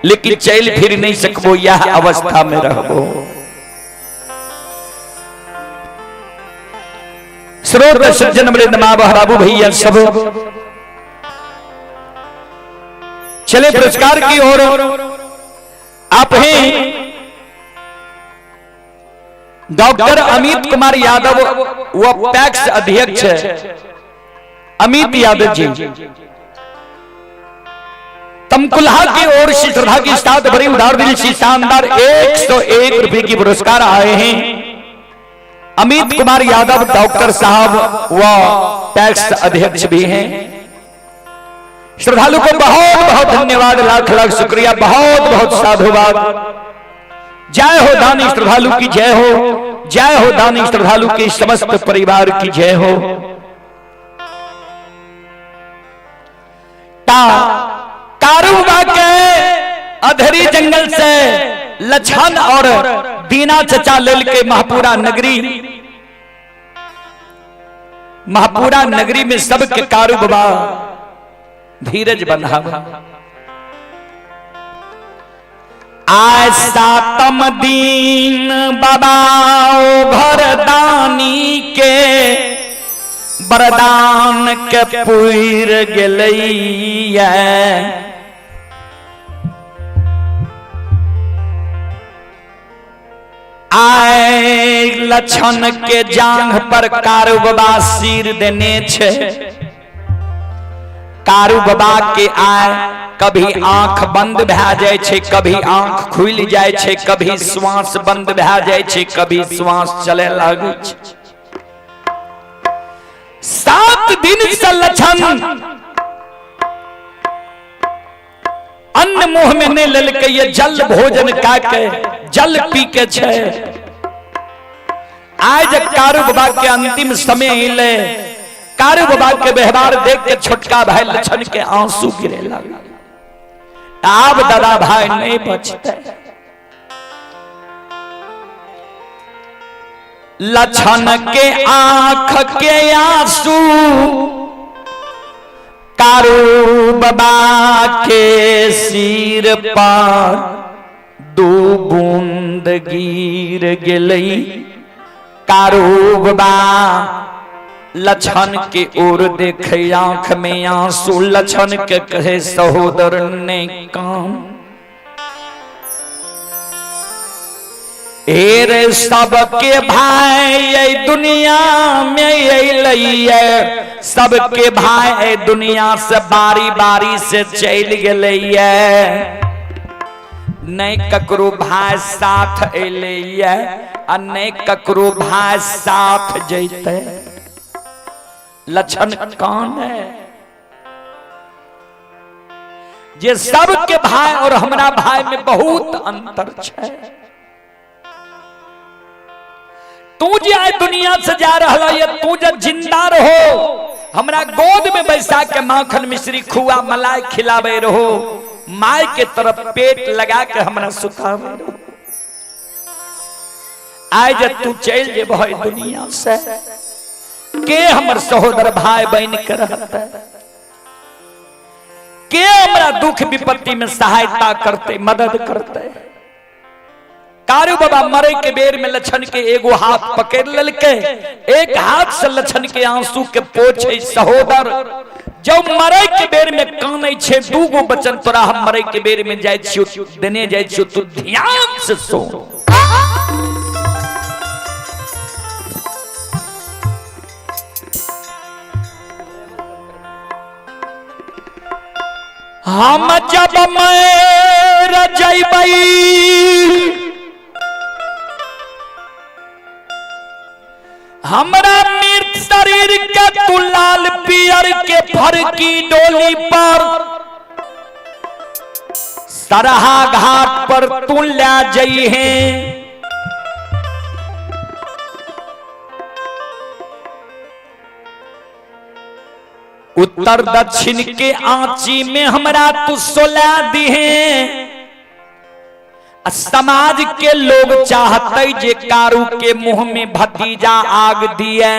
लेकिन चल फिर नहीं सकबो, यह अवस्था में रहबो। स्रोत सज्जन मृद बाबू भैया सब चले पुरस्कार की ओर। आप हैं डॉक्टर अमित कुमार यादव, वह पैक्स अध्यक्ष है, अमित यादव जी। तमकुल्हा की ओर से श्रद्धा की साथ भरी उदार दिल से शानदार 101 रुपए की पुरस्कार आए हैं। अमित कुमार यादव डॉक्टर साहब व पैक्स अध्यक्ष भी हैं। श्रद्धालु को बहुत बहुत धन्यवाद, लाख लाख शुक्रिया, बहुत बहुत साधुवाद। जय हो दानी श्रद्धालु की जय हो, जय हो दानी श्रद्धालु के समस्त परिवार की जय हो। कारूबा के अधरी जंगल से लछन और दीना चचा लेल के महापुरा नगरी में सबके कारू बाबा धीरज बंधा। आय सातम दीन बाबा भरदानी के वरदान के पुर गेलैया। आय लछन के जांघ पर कारू बाबा सिर देने छे। कारू बाबा के आय कभी आंख बंद भै जाय छे, कभी आंख खुल जाय छे, कभी श्वास बंद भै जाय छे, कभी श्वास चले लागे छे। 7 दिन से लछन अन्न मुंह में नहीं लेलके, ये जल भोजन का के जल पी के छे। आज कारू बाबा के अंतिम समय ले, कारू बाबा के व्यवहार देख के छोटका भाई लछन के आंसू गिरे लगा। अब दादा भाई नहीं बचते। लछन के आंख के आंसू कारू बाबा के सिर पर 2 बूंद गिर गेलई। कारू बाबा लछन के ओर देखे, आंख में आंसू। लछन के कहे सहोदर ने काम रे सबके भाई ये दुनिया में अइले, सबके भाई दुनिया से बारी बारी से चल गेलैया। नहीं ककरो भाई साथ अइले आ नहीं ककरो भाई साथ जैते। लछन कौन है? जे सबके भाई और हमरा भाई में बहुत अंतर है। तू जे आए दुनिया से जा रहा है, तू जब जिंदा रहो, हमरा गोद में बैसा के माखन मिश्री खुआ मलाई खिलावे रहो, माय के तरफ पेट लगा के हमरा सुतावे रहो। आज तू चल जे भाई दुनिया से, के हमर सहोदर भाई बहन के रहता, के हमरा दुख विपत्ति में सहायता करते, मदद करते। कारू बाबा मरे के बेर में लछन के एगो हाथ पकड़ ललके, एक हाथ से लछन के आंसू के पोछे। सहोदर जब मरे के बेर में काने छे, 2 गो बचन तोरा हम मरे के बेर में जाय छियो देने जाय छियो, तू ध्यान से सुन। हम जब मर जइबई, हमरा मृत शरीर के तू लाल पियर के फरकी डोली पर सरहा घाट पर तू ले जइहे। उत्तर दक्षिण के आंची में हमरा तू सोला दिहे। समाज के लोग चाहते जे कारू के मुंह में भतीजा आग दिए,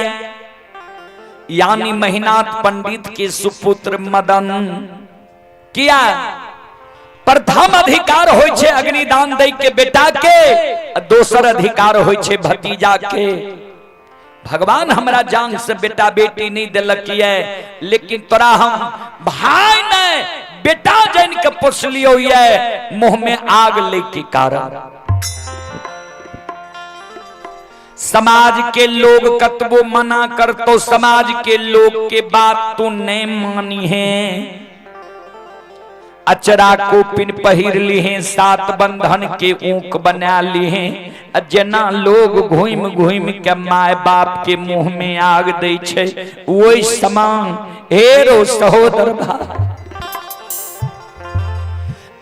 यानी महीनाथ पंडित के सुपुत्र मदन किया, पर प्रथम अधिकार होय छे अग्निदान दे के बेटा के, दोसर अधिकार होय छे भतीजा के। भगवान हमरा जान से बेटा बेटी नहीं दिलक है, लेकिन तोरा हम भाई ने बेटा जन के पोसलियो है, मुंह में आग ले के कारण। समाज के लोग कतबो मना कर तो समाज के लोग के बात तू नहीं मानी है। अचरा को पिन पहिर ली हैं, सात बंधन के ऊक बना ली हैं। जना लोग घूम घूम के माय बाप के मुंह में आग दे छे, वही समान हेरो सहोदर भाई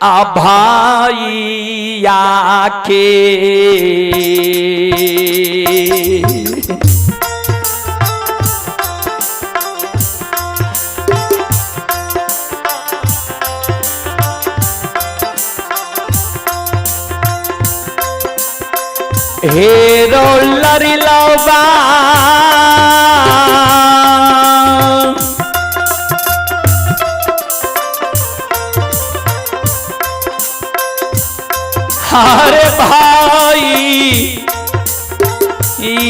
आ भाईया के हेरो लरी लौबा हरे भाई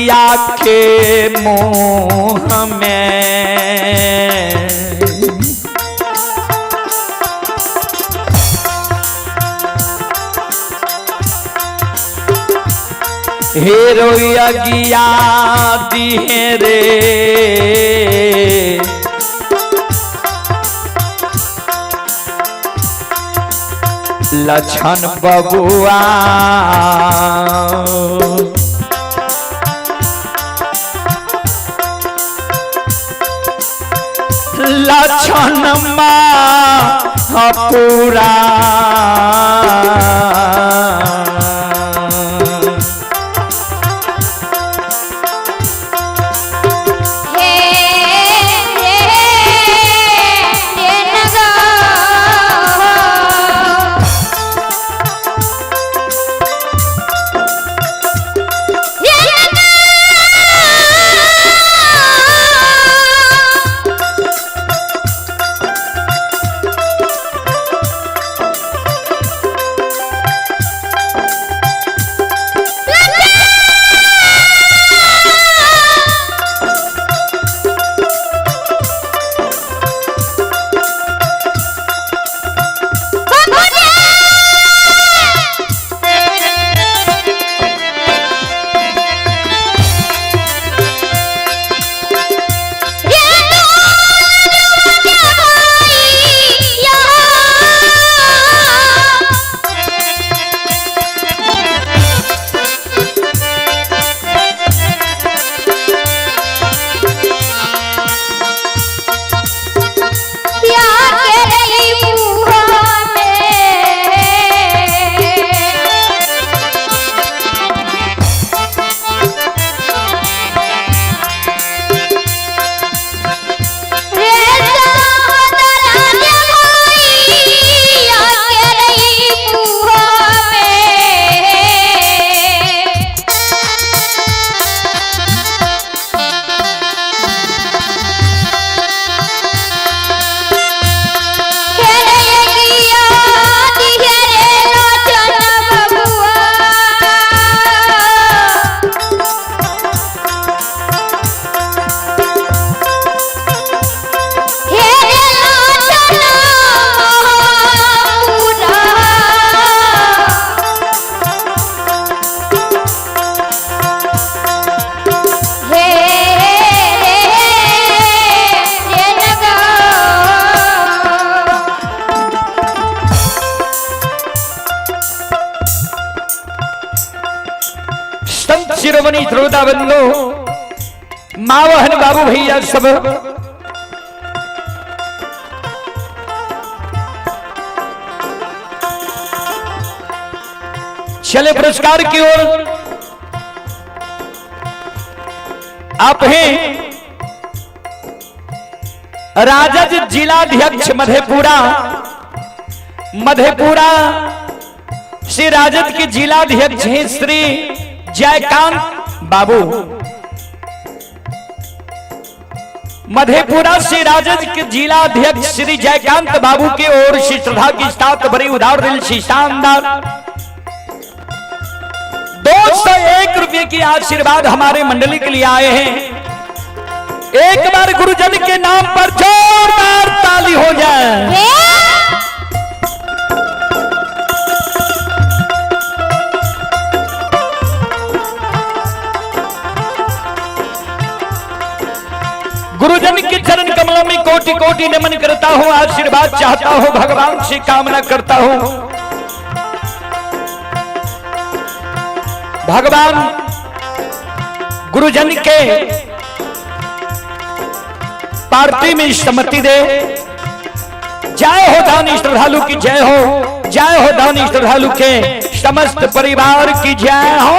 या के मुंह में हेरो यगिया दिहे रे लछन बबुआ लछन माँ पूरा शिरोमणि श्रोता बंधु मावहन बाबू भैया सब चले पुरस्कार की ओर। आप हैं राजद जिलाध्यक्ष मधेपुरा से राजद के जिलाध्यक्ष हैं श्री जयकांत बाबू। मधेपुरा से राजद के जिला अध्यक्ष श्री जयकांत बाबू के ओर से श्रद्धा की साथ बड़ी उदार दिल से शानदार 201 रुपए की आशीर्वाद हमारे मंडली के लिए आए हैं। एक बार गुरुजन के नाम पर जोरदार ताली हो जाए। गुरुजन के चरण कमलों में कोटि कोटि नमन करता हूँ, आशीर्वाद चाहता हूँ, भगवान से कामना करता हूँ। भगवान गुरुजन के पार्टी में सम्मति दे। जय हो दानी श्रद्धालु की जय हो, जय हो दानी श्रद्धालु के समस्त परिवार की जय हो।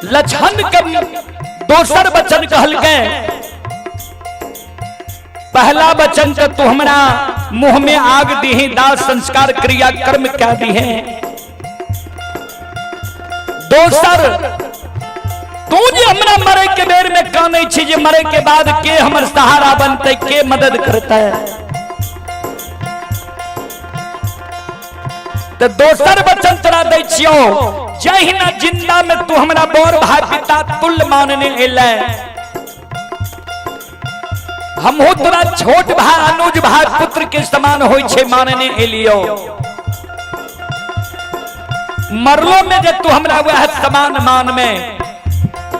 लछन कब दोसर बचन कहल के, पहला बचन तो तू हमरा मुंह में आग दी, दाह संस्कार क्रिया कर्म क्या दी है। दोसर तू जे हमरा मरे के बेर में काने छी, जे मरे के बाद के हमर सहारा बनते, के मदद करता है। तो दोसर वचन तोरा दै छियो, जहिना जिंदा में तू हमरा बर भाई पिता तुल्य मानने एले, हमहु तोरा छोट भाई अनुज भाई पुत्र के समान होय छे मानने एलियो। मरलो में जे तू हमरा वह समान मान में,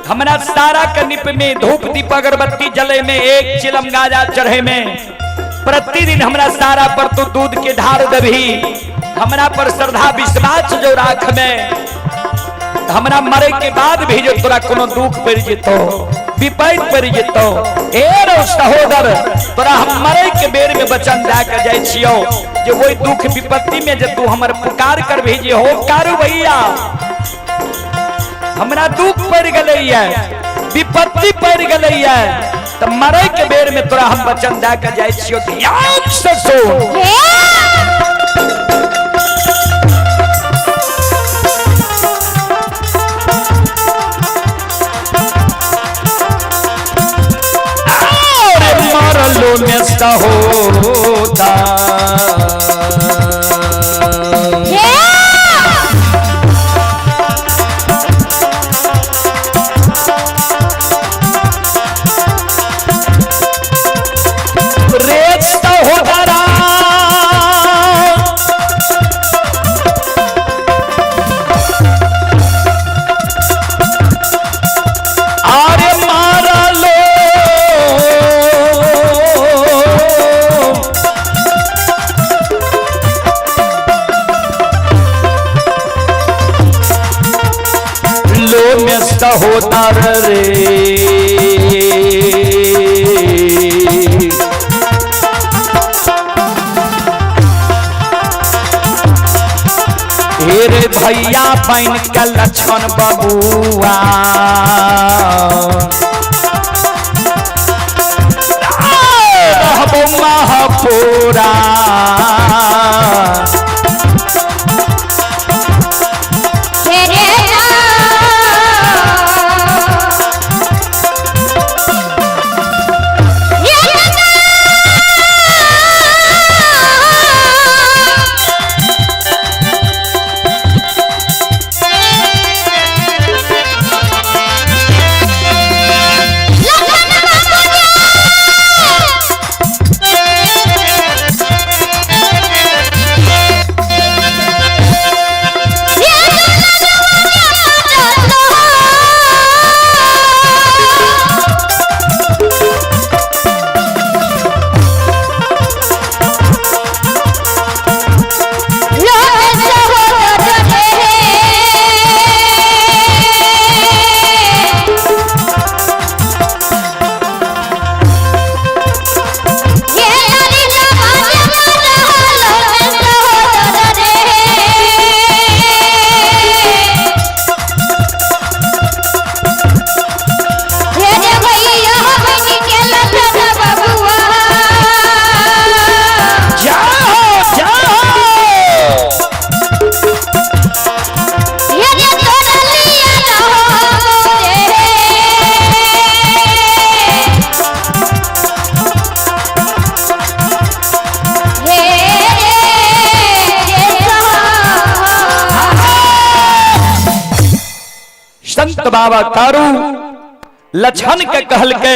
हमरा सारा कनिप में धूप दीप अगरबत्ती जले में, एक चिलम गाजा चढ़े में, प्रतिदिन हमरा सारा पर तू दूध के धार दभी, हमरा पर श्रद्धा विश्वास जो राख में, हमरा मरे के बाद भी जो तोरा कोनो दुख पड़ जेतो, विपैत पड़ जेतो, ए रो सहोदर तोरा हम मरे के बेर में वचन दे के जाय छियो, जे ओई दुख विपत्ति में जे तू हमर पुकार कर भेजे हो, कारू भैया हमरा दुख पड़ गले है, विपत्ति पड़ गले है, तो मरे के बेर में तोरा हम वचन दे के जाय छियो, ध्यान से सुन। मरलो में सहोदा रे सहोदरा, अरे मारलो लो में सहोदर रे, रे भैया बन के लछन बबुआ रहबो महापुरा बाबा कारू लछन के कहल के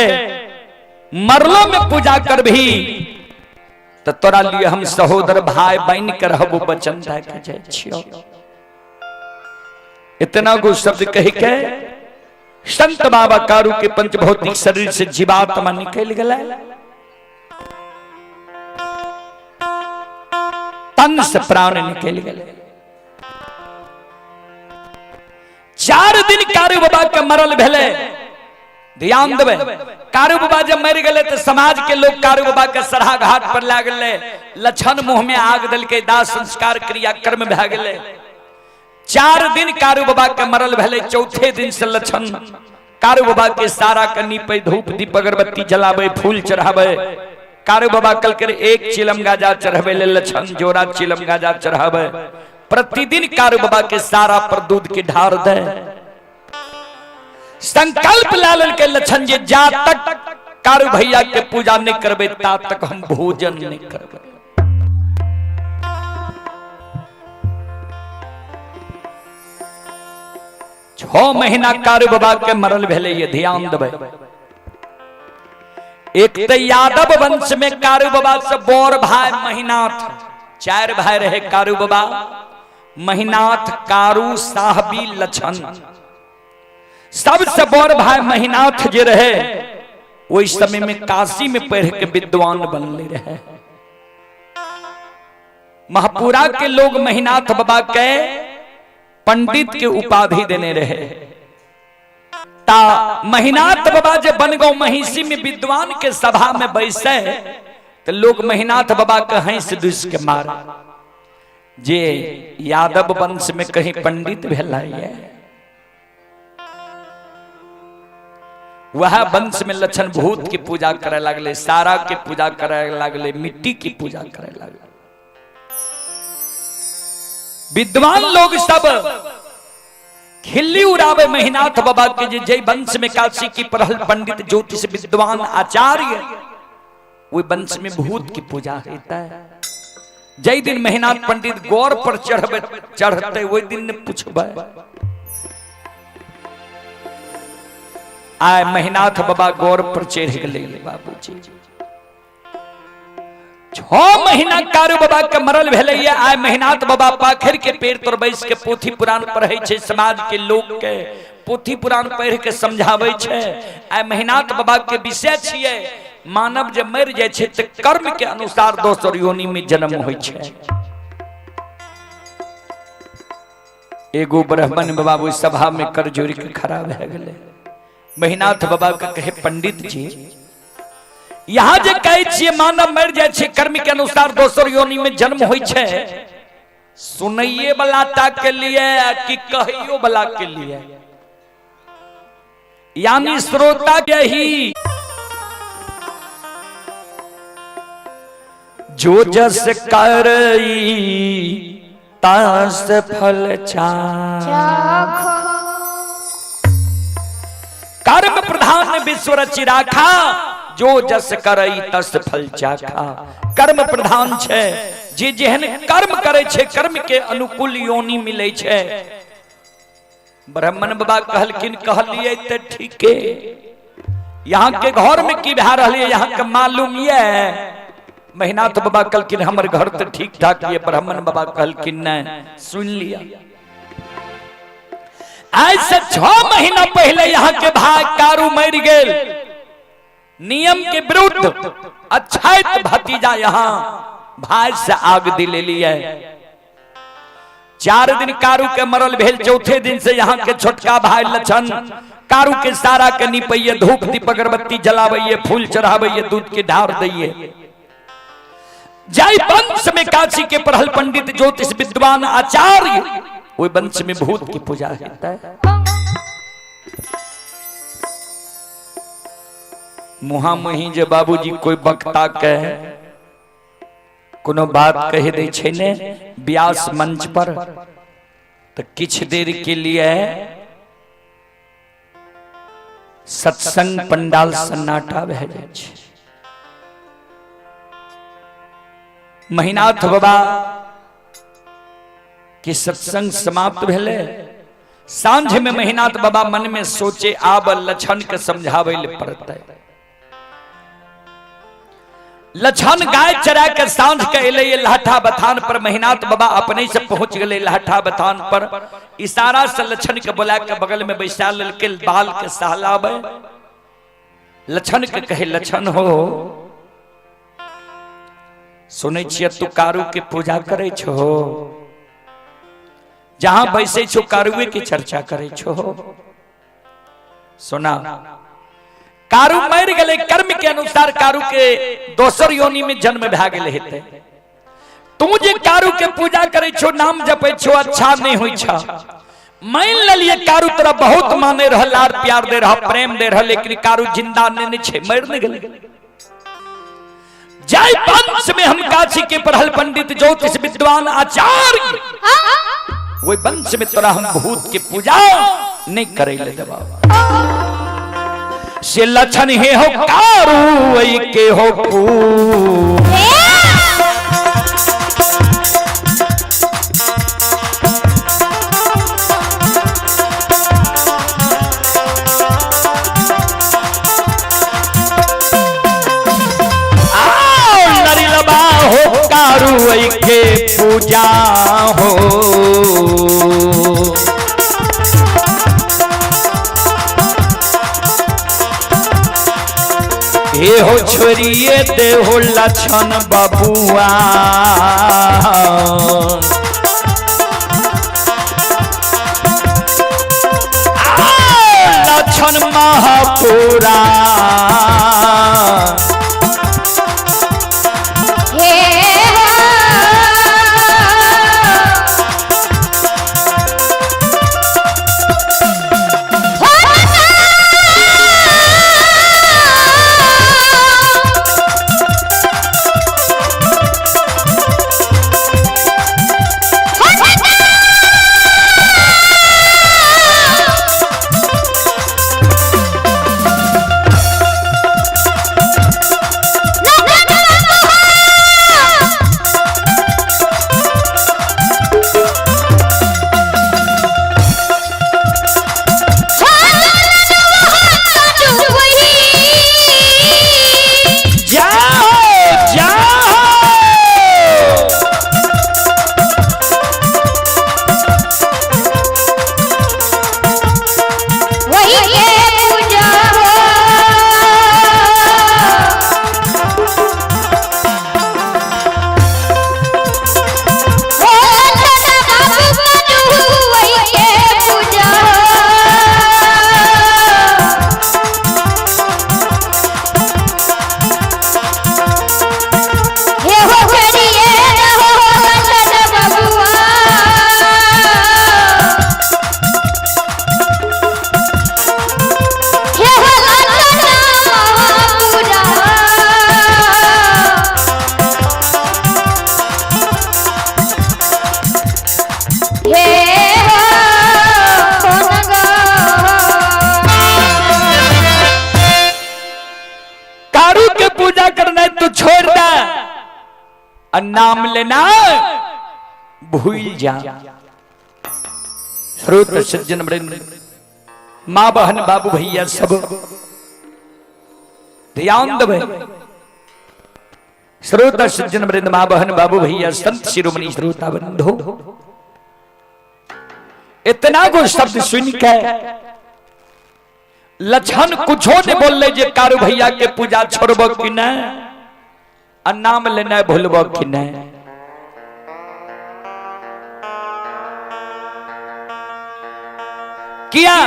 मरलो में पूजा कर भी तो तोरा लिए हम सहोदर भाई बन के रहबो बचन दे के जाय छियो। इतना गो शब्द कह के संत बाबा कारू के पंचभौतिक शरीर से जीवात्मा निकल गया, तन से प्राण निकल गए। 4 दिन कारू बाबा के मरल भेले। ध्यान देवे, कारू बाबा जब मर गए तो समाज के लोग कारू बाबा के सरहा घाट पर ला गए। लछन मुंह में आग दल के दाह संस्कार क्रिया कर्म भे गए। 4 दिन कारू बाबा के मरल भेले। चौथे दिन से लछन कारू बाबा के सारा कन्नी पे धूप दीप अगरबत्ती जलावे, फूल चढ़ावे। कारू बाबा कल कर 1 चिलम गाजा चढ़ावे ले, लछन जोरा चिलम गाजा चढ़ावे। प्रतिदिन कारू बाबा के सारा पर दूध के ढार दे। संकल्प लाल के लछन जे जा तक कारू भैया के पूजा नहीं करबे ता तक हम भोजन नहीं करबे। छह महीना कारू बाबा के मरल भेले। ये ध्यान देवे, एक तो यादव वंश में कारू बाबा से बोर भाई महीनाथ, 4 भाई रहे कारू बाबा, महीनाथ, कारू, साहबी, लछन। सबसे बड़ भाई महीनाथ जे रहे वही समय में काशी में पढ़ के विद्वान बनले रहे। महापुरा के लोग महीनाथ बाबा के पंडित के उपाधि देने रहे। ता महीनाथ बाबा जब बन गो महिषी में विद्वान के सभा में बैसे तो लोग महीनाथ बाबा के हंस दुस के मारे। जे यादव वंश में कहीं पंडित भेलाइए, वह वंश में लछन भूत की पूजा करे लगले, सारा की पूजा करे लगले, मिट्टी की पूजा करे लगले। विद्वान लोग सब खिल्ली उड़ावे महीनाथ बाबा के जे जय वंश में काशी की पढ़ल पंडित ज्योतिष विद्वान आचार्य, वो वंश में भूत की पूजा होता है। जय दिन महीनाथ पंडित गौर पर चढ़ते वही दिन ने पूछबे आय महीनाथ बाबा गौर पर चढ़ गए बाबूजी। 6 महीना कारू बाबा के मरल भेले। आय महीनाथ बाबा पाखर के पेड़ तर बैस के पोथी पुराण पढ़े छे, समाज के लोग के पोथी पुराण पढ़ के समझावे छे। आय महीनाथ बाबा के विषय छिए मानव जब मर जाए छे तो कर्म के अनुसार दोसर योनि में जन्म होय छे। एगो ब्राह्मण बाबा वो सभा में कर जोड़ के खड़ा भे गेले। महीनाथ बाबा के कहे पंडित जी यहाँ जे कहे छे मानव मर जाए छे कर्म के अनुसार दोसर योनि में जन्म होय छे सुनइए बलाटा के लिए कि कहियो बला के लिए, यानी श्रोता के ही जो जस करई तास फल चाखो। कर्म प्रधान विश्व रचि राखा, जो जस करई तस फल चाखा। कर्म प्रधान छे, जे जेहन कर्म करे छे कर्म के अनुकूल योनि मिले छे। ब्राह्मण बाबा कहलकिन कहलिए ते ठीके, यहाँ के घर में की भा रही है यहाँ के मालूम ये। महिनाथ बाबा कहलकिन हमर घर तो ठीक ठाक ये। ब्राह्मण बाबा कहलकिन नहीं, सुन लिया। आज से 6 महीना पहले यहाँ के भाई कारू मर गेल, नियम के विरुद्ध। अच्छा भतीजा यहाँ भाई से आग दिले लिए। 4 दिन कारू के मरल भेल, चौथे दिन से यहाँ के छोटका भाई लछन कारू के सारा के निपैये, धूप दीप अगरबत्ती जलावैये, फूल चढ़ावैये, दूध के ढार दैये। जय वंश में काशी के पढ़ल पंडित ज्योतिष विद्वान आचार्य, वो वंश में भूत की पूजा होता है। मुहा मुही जे बाबूजी कोई बक्ता के कोनो बात कह दे छे ने व्यास मंच पर, तो किछ देर के लिए सत्संग पंडाल सन्नाटा भे जाय छे। महिनाथ बाबा कि सत्संग समाप्त भेले। सांझ में महिनाथ बाबा मन में सोचे आब लछन के समझावे ले पड़ते। लछन गाय चरा के सांझ के अले लहठा बथान पर। महिनाथ बाबा अपने से पहुंच गए लहठा बथान पर। इशारा से लछन के बुला के बगल में बैसा लेके बाल के सहलावे। लछन के कहे, लछन हो सुने छिए तू कारू के पूजा करे छो, जहां बैसे छो कारुए की चर्चा करे छो। सुना, कारू मर गए, कर्म के अनुसार कारू के दोसर योनि में जन्म भा गेल हेते। तू जे कारू के पूजा करे छो, नाम जपे छो, अच्छा नहीं होई छा। मान लिये कारू तोरा बहुत माने रह, लाड प्यार दे रहा, प्रेम दे रहा, लेकिन कारू जिंदा नहीं छे, मर नहीं गेल। जय वंश में हम काशी के पढ़ल पंडित ज्योतिष विद्वान आचार्य, वो वंश में तोरा हम भूत के पूजा नहीं करे ले देबा। से लछन हे हो कारू वही के हो फूल, कारू वही के पूजा हो। हे हो छोरिए दे हो लछन बबुआ, लछन महापुरा नाम लेना भूल जा। श्रोत सज्जन वृंद, मां बहन बाबू भैया सब ध्यान देवे। श्रोता सज्जन वृंद, मां बहन बाबू भैया संत शिरोमणि श्रोता बंधु, इतना को शब्द सुन के लछन कुछो ने बोल जे कारू भैया के पूजा छोड़बो कि न, आ नाम लेना भूलबो कि न। किया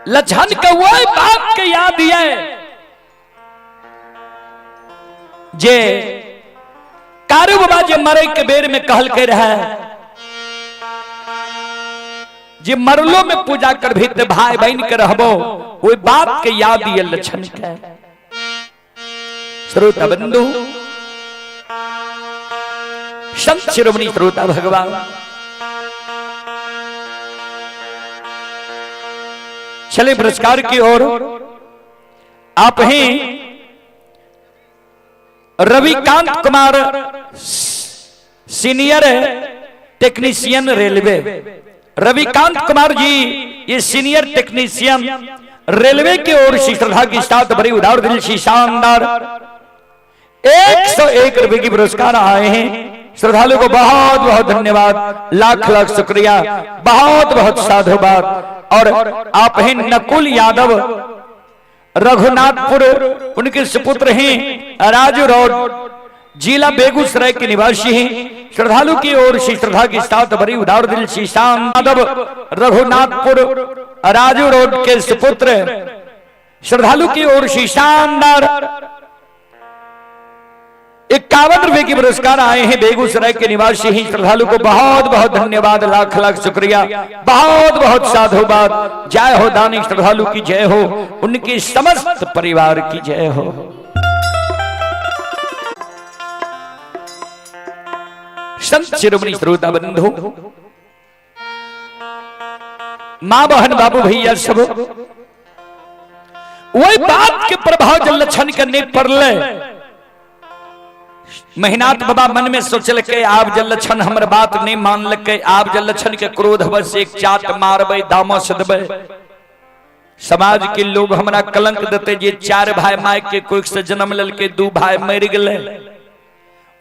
लछन के वही बात के याद है जे कारू बाबा जे मरे के बेर में कहल के रहे जे मरलो में पूजा कर भी ते भाई बहन के रहबो, वही बात के याद दिए लछन के। श्रोता बंधु, संत शिरोमणि श्रोता भगवान चले पुरस्कार की ओर। आप हैं Ravikant Kumar, senior technician railway. Ravikant Kumar ji ये सीनियर टेक्नीशियन रेलवे की ओर से श्रद्धा की साथ बड़ी उदार दिल से शानदार 101 रुपए की पुरस्कार आए हैं। श्रद्धालु को बहुत बहुत धन्यवाद, लाख लाख शुक्रिया, बहुत बहुत साधुवाद। और आप हैं नकुल यादव, रघुनाथपुर, उनके सुपुत्र हैं राजू रोड, जिला बेगूसराय के निवासी हैं। श्रद्धालु की ओर से श्रद्धा के साथ बड़ी उदार दिल से यादव, रघुनाथपुर, राजू रोड के सुपुत्र, श्रद्धालु की ओर से शानदार 51 रुपए की पुरस्कार आए हैं। बेगूसराय के निवासी ही श्रद्धालु को बहुत बहुत धन्यवाद, लाख लाख शुक्रिया, बहुत बहुत साधुवाद। जय हो दानी श्रद्धालु की जय हो, उनके समस्त परिवार की जय हो। संत शिरोमणि श्रोता बंधु, मां बहन बाबू भैया सब वही बात के प्रभाव जल लक्षण करने पड़ले। महिनाथ बाबा मन में सोचल के आप जल लक्षण हमर बात नहीं मान लके, आप जल लक्षण के क्रोध बस एक चाट मारबे, दामस देबे, समाज के लोग हमरा कलंक देते। जे 4 भाई माय के कोई से जन्म लेल के 2 भाई मर गए,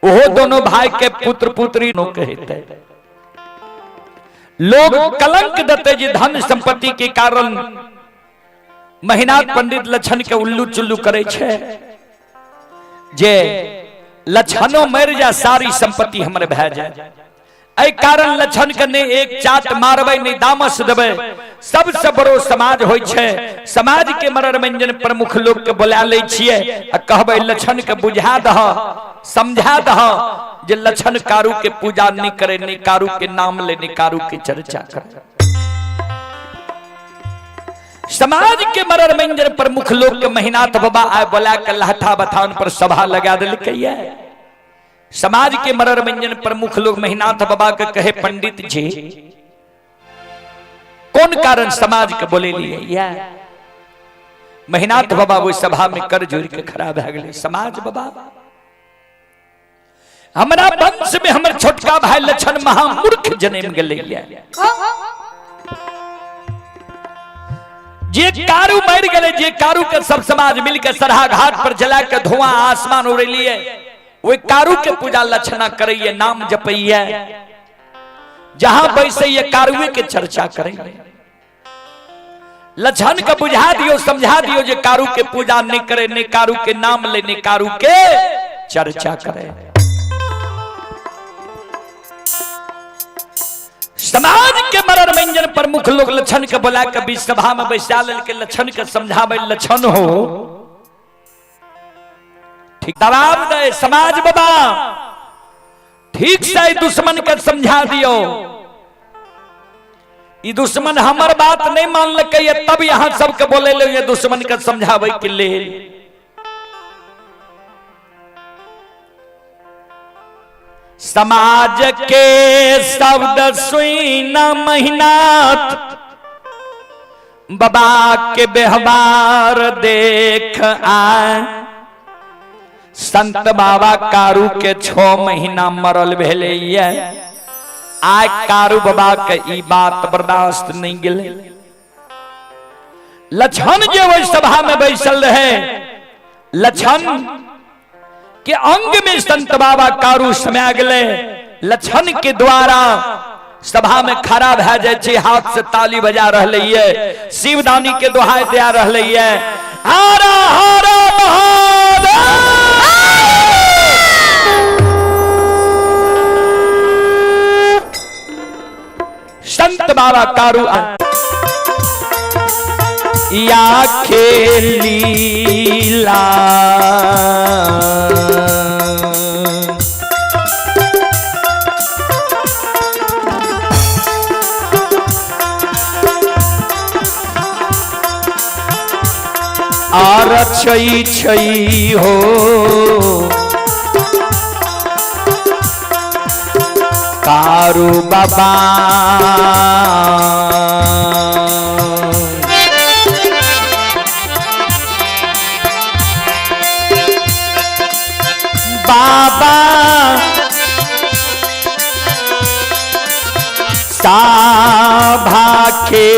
ओहो दोनों भाई के पुत्र पुत्री नो कहते। लोग कलंक देते जे धन संपत्ति के कारण महिनाथ पंडित लक्षण के उल्लू चुल्लू करे छे। जे लक्षणों मर जा सारी संपत्ति हमरे भै जाए, ऐ कारण लक्षण के ने एक चाट मारबे नहीं दामस देबे। सबसे बड़ो समाज होय छे, समाज के मनोरंजन प्रमुख लोग के बुला ले छिए आ कहबे लक्षण के बुझा दह, समझा दह जे लक्षण कारू के पूजा नहीं करे, नहीं कारू के नाम ले, नहीं कारू के चर्चा करे। समाज के मनोरंजन प्रमुख लोग के महिनाथ बाबा आए बोला के लहठा बथान पर सभा लगा दिलके ये। समाज के मनोरंजन प्रमुख लोग महिनाथ बाबा के कहे पंडित जी कौन कारण समाज के बोले लिए ये। महिनाथ बाबा वो सभा में कर जोड़ के खड़ा भे गए। समाज बाबा हमारा वंश में हमर छोटका भाई लक्षण महामूर्ख जन्म गए, जे कारू मर गए, जे कारू के सब समाज मिलकर सरहा घाट पर जला के धुआं आसमान उड़े लिए, वे कारू के पूजा लक्षणा करिए, नाम जपइए, जहां बैसे ये कारुए के चर्चा करेंगे। लक्षण का बुझा दियो, समझा दियो जे कारू के पूजा नहीं करे, नहीं कारू के नाम ले, नहीं कारू के चर्चा करे। समाज के मनोरंजन प्रमुख लोग लक्षण के बुला के बीच सभा में बैसा के लक्षण के समझावे। लक्षण हो ठीक दबाव दे समाज बाबा, ठीक से दुश्मन के समझा दियो। ये दुश्मन हमर बात नहीं मान लके, तब यहां सबके बोले ले ये दुश्मन के समझावे के लिए। समाज के शब्द सुई न महिनाथ बाबा के व्यवहार देख आए। संत बाबा कारू के 6 महीना मरल भेले ये आय कारू बाबा के ई बात बर्दाश्त नहीं गेले। लछन जे वही सभा में बैसल रहे, लछन के अंग में संत बाबा कारू समा गए। लछन के द्वारा सभा में खड़ा भै जाए, हाथ से ताली बजा रहे है, शिवदानी के दोहाई दिया रहे है, हारा हारा महादेव। संत बाबा कारू या खेलीला आर छई छई हो कारू बाबा बाबा साभा के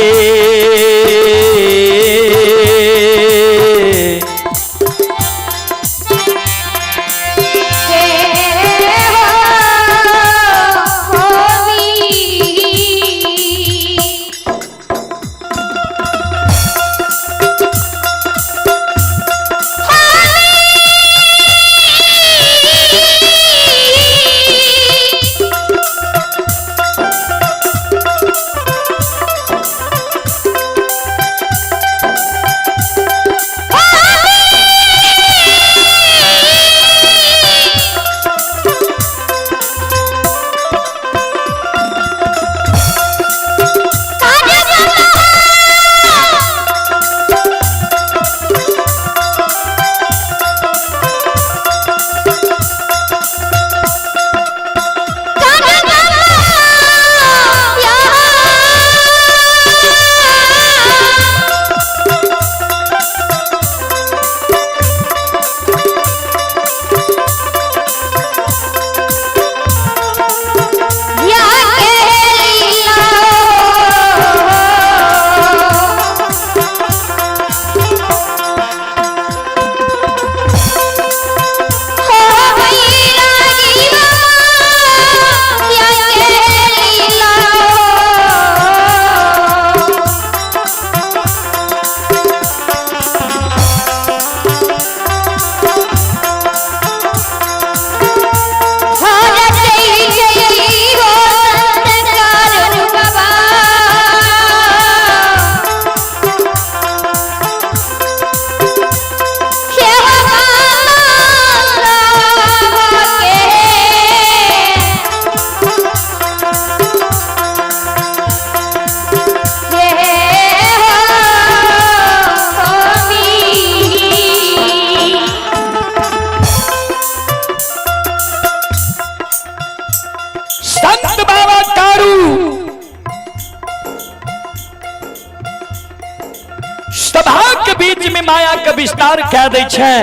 माया के विस्तार कह दै छै।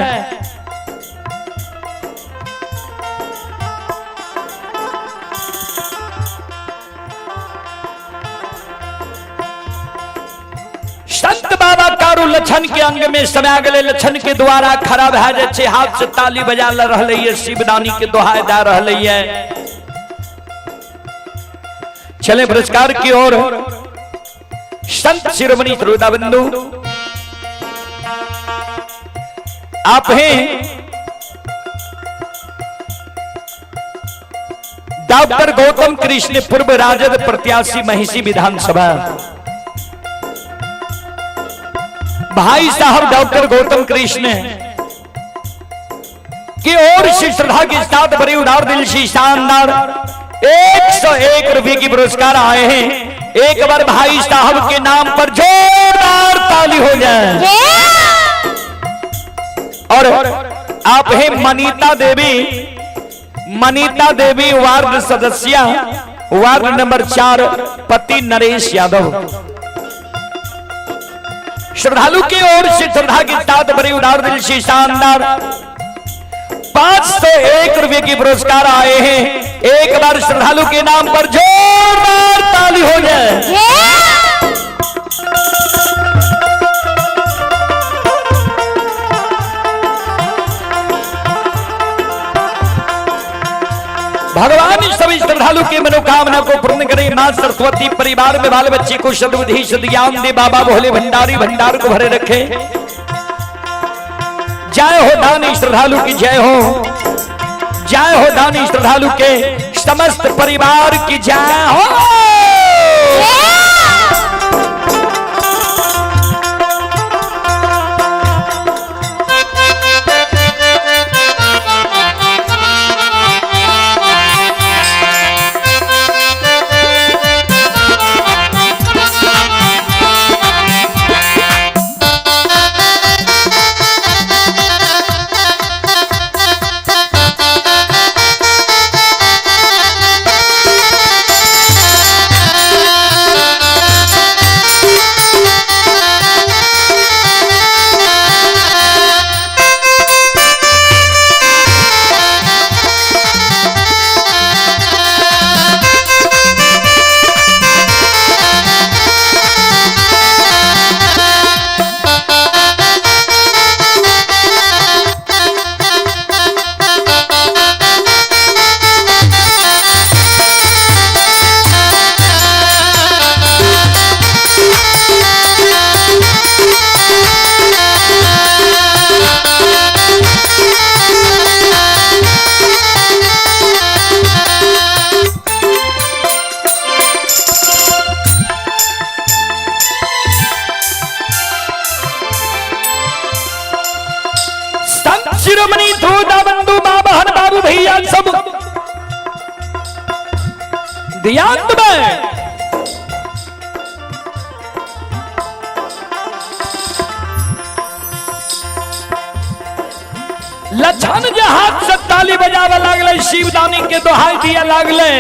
संत बाबा कारू लछन के अंग में समा गए, लछन के द्वारा खड़ा भै जाय छै, हाथ से ताली बजा रहले है, शिवदानी के दोहाई दा रहले है। चले पुरस्कार की ओर। संत शिरोमणि श्रोताबिंदु, आप हैं डॉक्टर गौतम कृष्ण, पूर्व राजद प्रत्याशी महिषी विधानसभा। भाई साहब डॉक्टर गौतम कृष्ण की ओर से श्रद्धा के साथ बड़ी उदार दिल से शानदार 101 रुपए की पुरस्कार आए हैं। एक बार भाई साहब के नाम पर जोरदार ताली हो जाए। और आप हैं मनीता देवी वार्ड सदस्य, वार्ड नंबर 4, पति नरेश यादव। श्रद्धालु की ओर से श्रद्धा के साथ बड़े उदार दिल से शानदार 501 रुपए की पुरस्कार आए हैं। एक बार श्रद्धालु के नाम पर जोरदार ताली हो जाए। भगवान सभी श्रद्धालु की मनोकामना को पूर्ण करे। मां सरस्वती परिवार में बाल बच्चे को सद्बुद्धि सद्ज्ञान दे। बाबा भोले भंडारी भंडार को भरे रखे। जय हो दानी श्रद्धालु की जय हो। जय हो दानी श्रद्धालु के समस्त परिवार की जय हो। शिरोमणि ध्रुवदा बंधु बाबहन बाबू भैया सब ध्यान में लछन जे हाथ से ताली बजावे लागले। शिवदानी के दोहाई दिया लागले।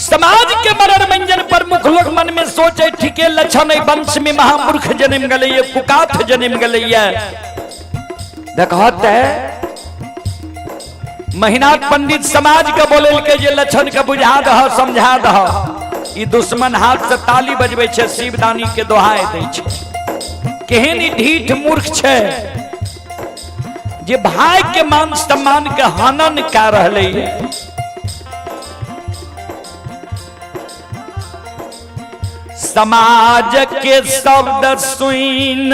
समाज के मरण मंजन पर मुख लोग मन में सोचे ठीके लक्षण वंश में महामूर्ख जन्म गलैये कुकाथ जन्म गलैये। देखत है महीनाथ पंडित समाज के बोले के जे लक्षण के बुझा दह समझा दह। ई दुश्मन हाथ से ताली बजबे छे शिवदानी के दोहाई दै छे। केहन ढीठ मूर्ख छे जे भाई के मान सम्मान के हनन कर रहले है। समाज के शब्द सुन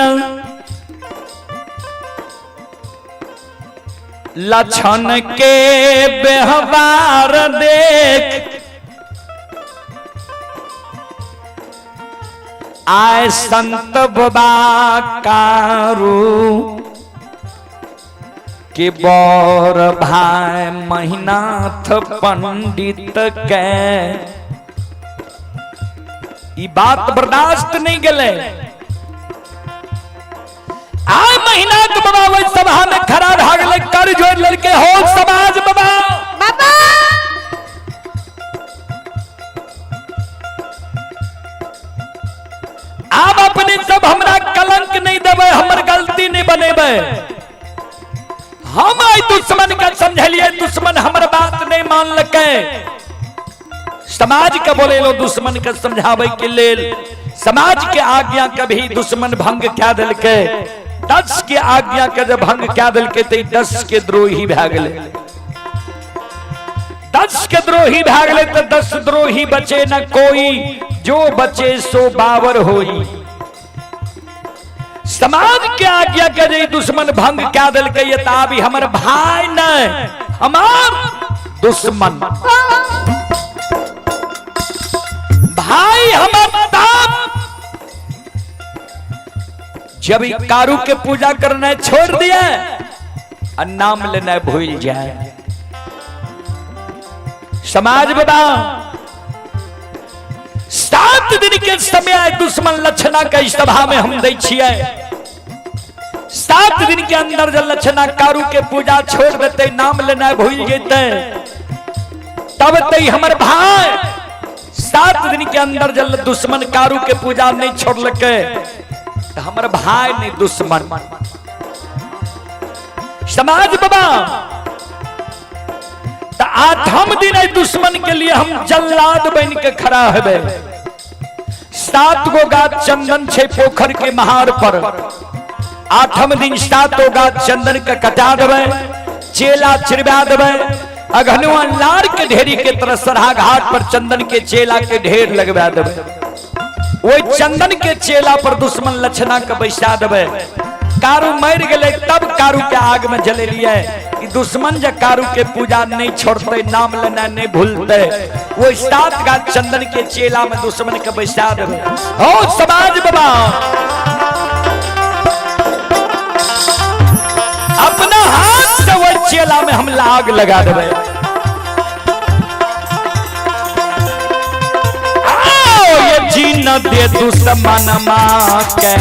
लक्षण के व्यवहार देख। आए संत बाबा कारू के बौर भाई महीनाथ पंडित के। ई बात बर्दाश्त नहीं गले। आय महीनाथ बाबा वही सभा में खड़ा रह गए। कर जोड़ लड़के हो समाज बाबा बाबा। आप अपने सब हमरा कलंक नहीं देवे हमर गलती नहीं बनेबे। हम आई दुश्मन का समझलिए दुश्मन हमर बात नहीं मान लके। समाज के बोले लो दुश्मन के समझावे के लेल समाज के आज्ञा कभी दुश्मन भंग क्या दिल के। 10 के आज्ञा के जब भंग क्या दिल के 10 के द्रोही भाग ले। 10 के द्रोही भाग ले तो 10 द्रोही बचे न कोई। जो बचे सो बावर होई। समाज के आज्ञा के जे दुश्मन भंग क्या दिल के ये ताबी हमर भाई न हमार दुश्मन। भाई हमारा जब कारू के पूजा करना छोड़ दिया और नाम लेना भूल जाए। समाज बता 7 दिन के समय दुश्मन लक्षणा के सभा में हम दे छिए। 7 दिन के अंदर जब लक्षणा कारू के पूजा छोड़ देते नाम लेना भूल जेते तब ते हमर भाई 7 दिन के अंदर जल दुश्मन कारू के पूजा नहीं छोड़ लके हमर भाई नहीं दुश्मन। समाज बाबा तो आठम दिन दुश्मन के लिए हम जल्लाद बन के खड़ा है। 7 गो गाछ चंदन छे पोखर के महार पर। 8म दिन 7 गो गाछ चंदन के कटा देवे, चेला चिरवा देवे। अघनुआ लार के ढेरी के तरह सरहा घाट पर चंदन के चेला के ढेर लगवा देवे। वही चंदन के चेला पर दुश्मन लक्षणा के बैसा देवे। कारू मर गए तब कारू के आग में जले लिए कि दुश्मन जब कारू के पूजा नहीं छोड़ते, नाम लेना नहीं भूलते। वो 7 गाछ चंदन के चेला में दुश्मन के बैसा देवे। हो समाज बाबा अपना हाथ से वो चेला में हम आग लगा देवे। ये जी न दे दुश्मन माँ के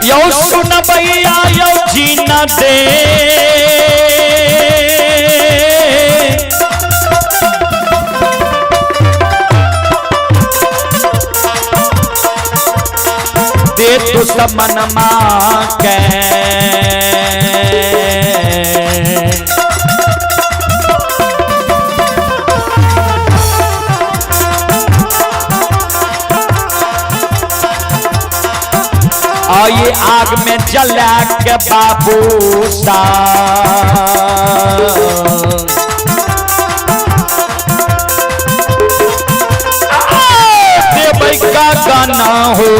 यो सुन भैया यो जी न दे दुश्मन माँ के ये आग में जला के बाबू सा देवई का गाना हो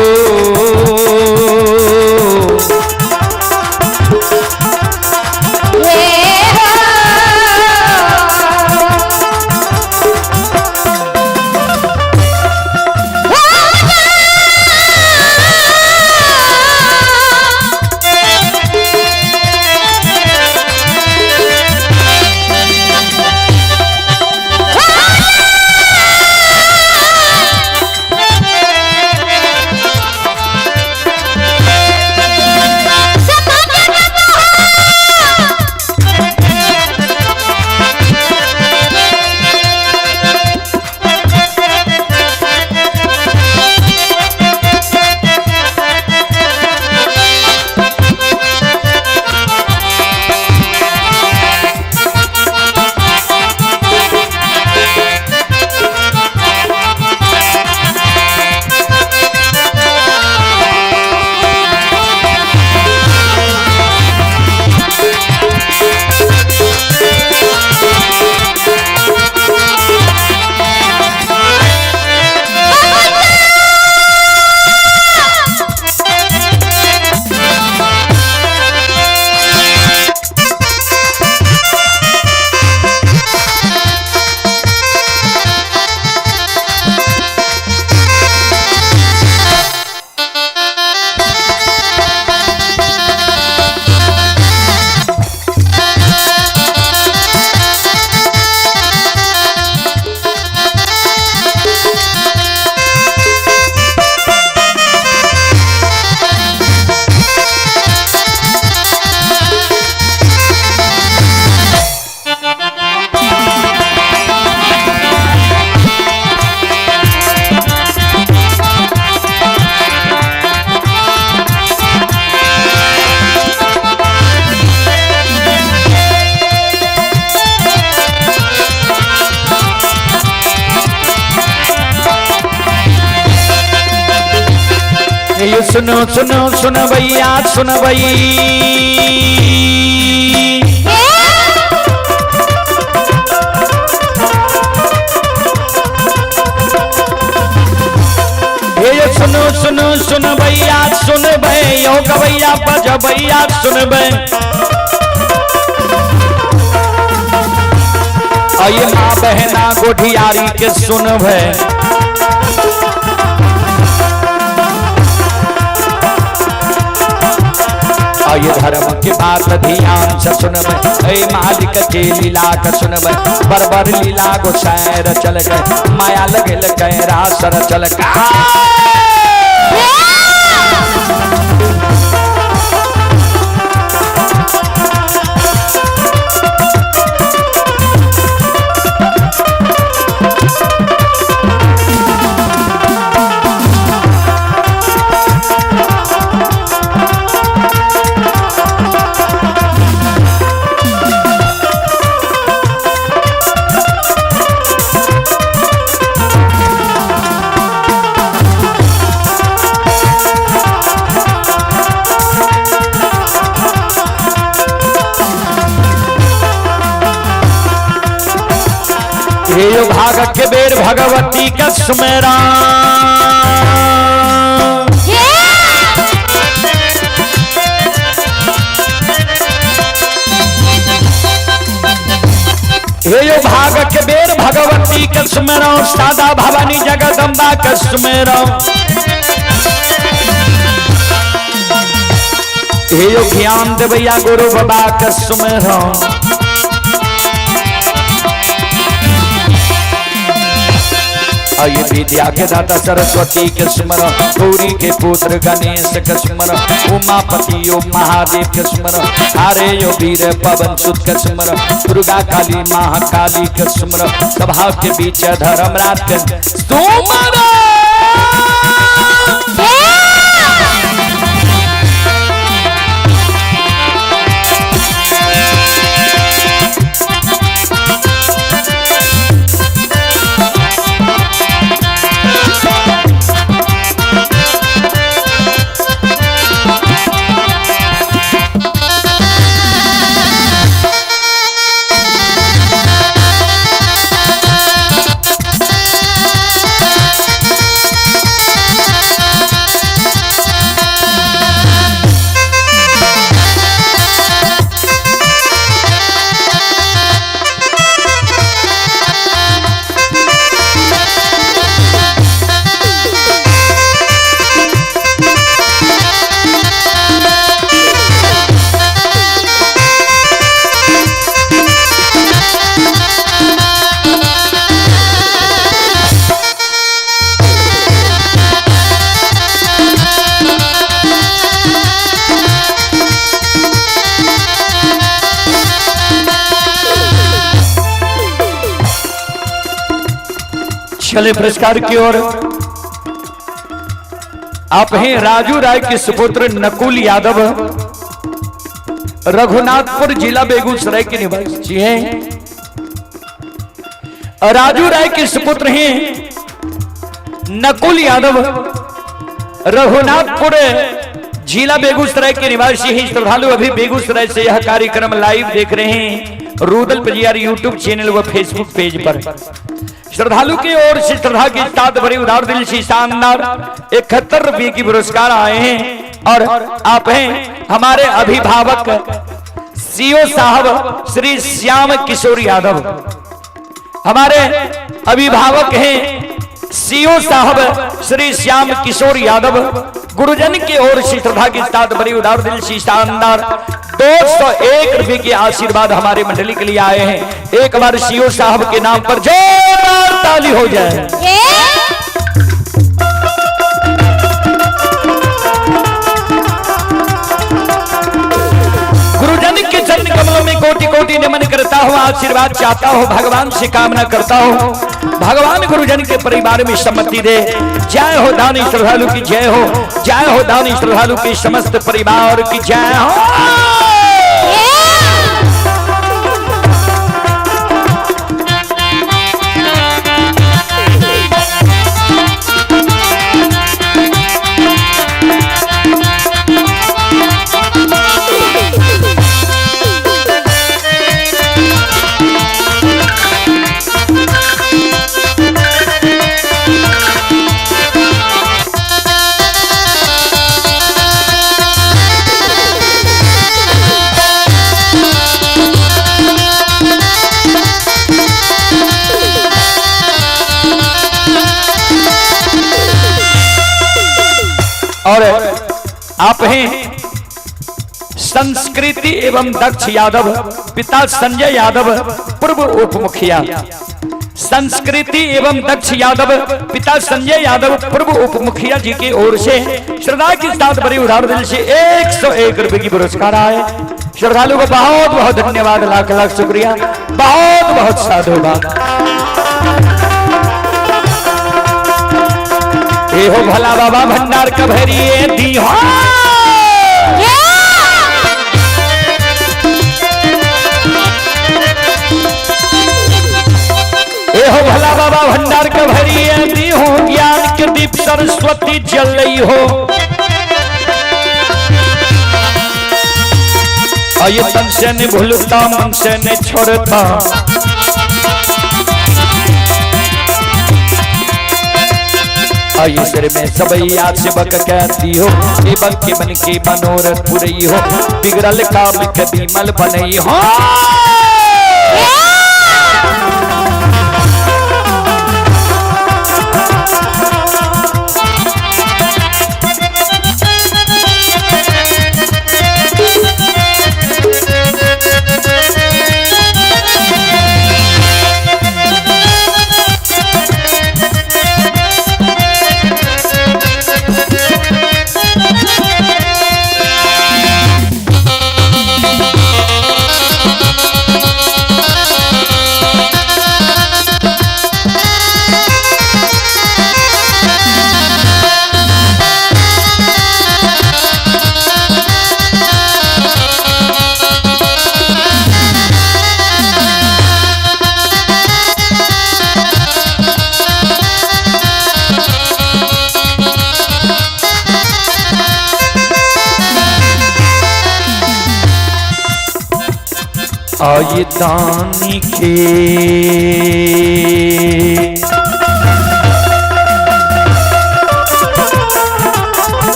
सुनो सुनो सुन भैया सुन भई ये सुनो सुनो सुन भैया सुन भई यो गवैया बज भैया सुन भई ये माँ बहना गोठियारी के सुन भई ये धर्म की बात ध्यान से सुनबे मालिक के लीला का सुनबे बरबर लीला गो सैर चल गए माया लगे रासर चल गए हे यो भाग के बेर भगवती का सुमेरा हे यो भाग के बेर भगवती के सुमेरो सादा भवानी जगदम्बा के सुमेरो हे यो ज्ञान देवैया गुरु बाबा के सुमेरो ये विद्या के दाता सरस्वती के स्मरण गौरी के पुत्र गणेश के स्मरण उमापति यो महादेव के स्मरण हारे यो वीर पवन सुत के स्मरण दुर्गा काली महाकाली के स्मरण सभा के बीच धर्मराज के स्मरण चले पुरस्कार की ओर। आप हैं राजू राय के सुपुत्र नकुल यादव, रघुनाथपुर जिला बेगूसराय के निवासी हैं। राजू राय के सुपुत्र हैं नकुल यादव, रघुनाथपुर जिला बेगूसराय के निवासी हैं। श्रद्धालु अभी बेगूसराय से यह कार्यक्रम लाइव देख रहे हैं रूदल पजियार यूट्यूब चैनल व फेसबुक पेज पर। श्रद्धालु की ओर से श्रद्धा के साथ बड़ी उदार दिल से शानदार 71 रुपये की पुरस्कार आए हैं। और आप हैं हमारे अभिभावक सीओ साहब श्री श्याम किशोर यादव। हमारे अभिभावक हैं सीओ साहब श्री श्याम किशोर यादव। गुरुजन की ओर से श्रद्धा के साथ बड़ी उदार दिल से शानदार 201 रुपये के आशीर्वाद हमारे मंडली के लिए आए हैं। एक बार सीओ साहब के नाम पर जोरदार ताली हो जाए। गुरुजन के चरण कमलों में कोटि कोटि नमन करता हूँ, आशीर्वाद चाहता हूँ, भगवान से कामना करता हूँ भगवान गुरुजन के परिवार में सम्मति दे। जय हो दानी श्रद्धालु की जय हो, जय हो दानी श्रद्धालु के समस्त परिवार की जय हो। और आप हैं संस्कृति एवं दक्ष यादव, पिता संजय यादव पूर्व उप मुखिया। संस्कृति एवं दक्ष यादव पिता संजय यादव पूर्व उप मुखिया जी की ओर से श्रद्धा के साथ बड़ी उदार दिल से 101 रुपये की पुरस्कार आए। श्रद्धालु को बहुत बहुत धन्यवाद, लाख लाख शुक्रिया, बहुत बहुत साधुवाद। ए हो भला बाबा भंडार का भरिए दी हो। ए हो भला बाबा भंडार का भरिए दी हो, ज्ञान के दीप सरस्वती जल रही हो। और ये तन से नहीं भूलता, मन से नहीं छोड़ता, आई सिर में सबैया सेवक कहती हो सेवक के मन के मनोरथ पुरई हो बिगड़ल काम के विमल बनई हो। आये दानी के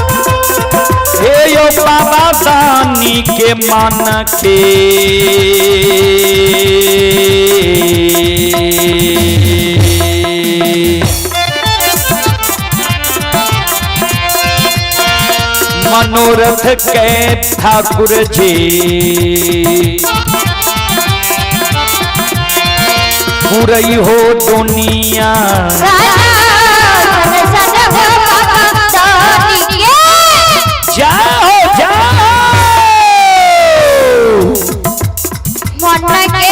हे यो बाबा दानी के मन के मनोरथ के ठाकुर जी पूरई हो दुनिया जाओ जाओ मन के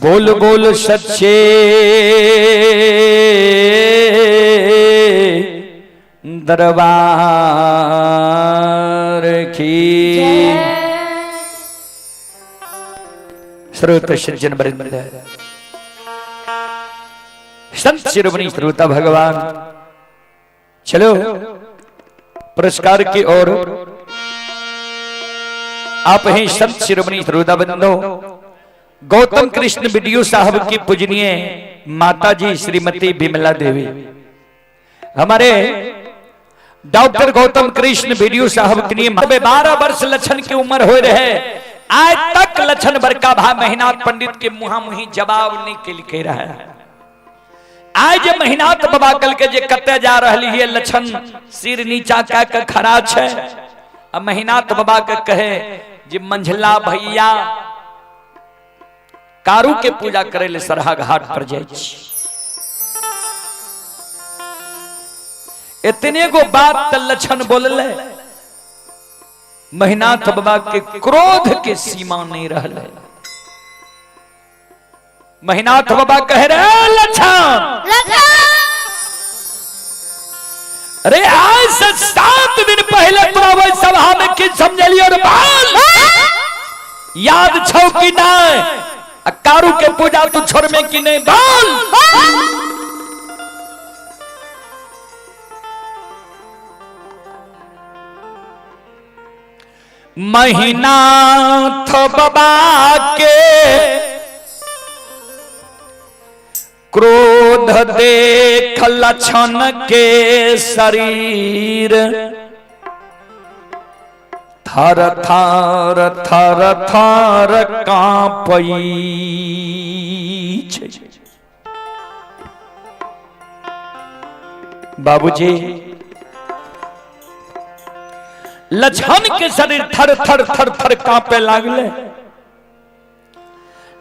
बोल बोल सच्चे दरबार की श्रोत सज्जन वृंद संत शिरोमणि श्रोता भगवान चलो पुरस्कार की ओर आप हैं संत शिरोमणि श्रोता बंधो गौतम कृष्ण वीडियो साहब की पूजनीय माता जी श्रीमती विमला देवी हमारे डॉक्टर गौतम कृष्ण वीडियो साहब के लिए 12 वर्ष लक्षण की उम्र हो रहे आज तक लक्षण बरका भा महीनाथ पंडित के मुहा मुही जवाब नहीं के लिखे रहा आज महीनाथ बाबा कल के जे कते जा रही है लक्षण सिर नीचा का खड़ा है अब महीनाथ बाबा के कहे जे मंझला भैया कारू के पूजा करे ले सरहा घाट पर जाए इतने गो बात लक्षण बोलले महीनाथ बाबा के क्रोध के सीमा नहीं रहले महीनाथ बाबा कह रहे लक्षण अरे आज से 7 दिन पहले तुम सभा में किन समझलियो रे बाल याद छौ कि नहीं कारू के पूजा तू छोड़ में कि नहीं बोल महीनाथ बाबा के क्रोध देख लक्षण के शरीर थर थर थर थर कांपई बाबूजी, लछन के शरीर थर थर थर थर कांपे लागले।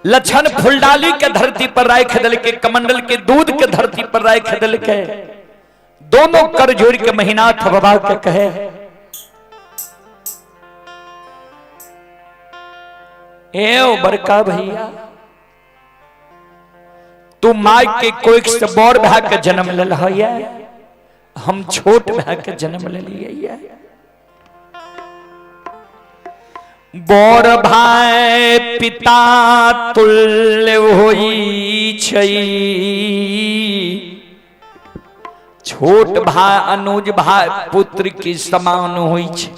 लछन फुलडाली के धरती पर राख दिल के, कमंडल के दूध के धरती पर राख दिल के, दोनों कर जोड़ के महीनाथ बाबा के कहे, ए बड़का भैया, तू माई के कोई से बड़ भाई के जन्म ले लिया, हम छोट भाई के जन्म ले लिए। बड़ भाई पिता तुल्य होई छई, छोट भाई अनुज भाई पुत्र की समान होई छे।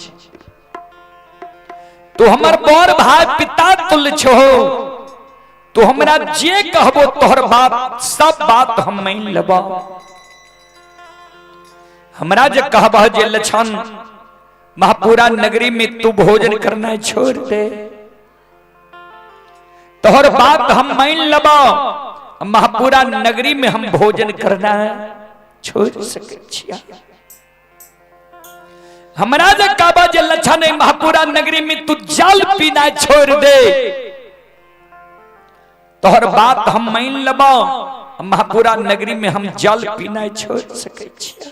तो हमर बड़ भाई पिता तुल्य छो, तो हमरा जे कहबो तोहर बात सब बात हम मान लेबा। हमरा जे कहबह जे लछन महापुरा नगरी में तू भोजन करना छोड़ दे, तोहर बात हम मान लेबा। महापुरा नगरी में हम भोजन करना छोड़ सके छिया। हमरा जे कहबा जे लछन महापुरा नगरी में तू जल पीना छोड़ दे, तोहर बात हम मान लेबा। महापुरा नगरी में हम जल पीना छोड़ सके छिया।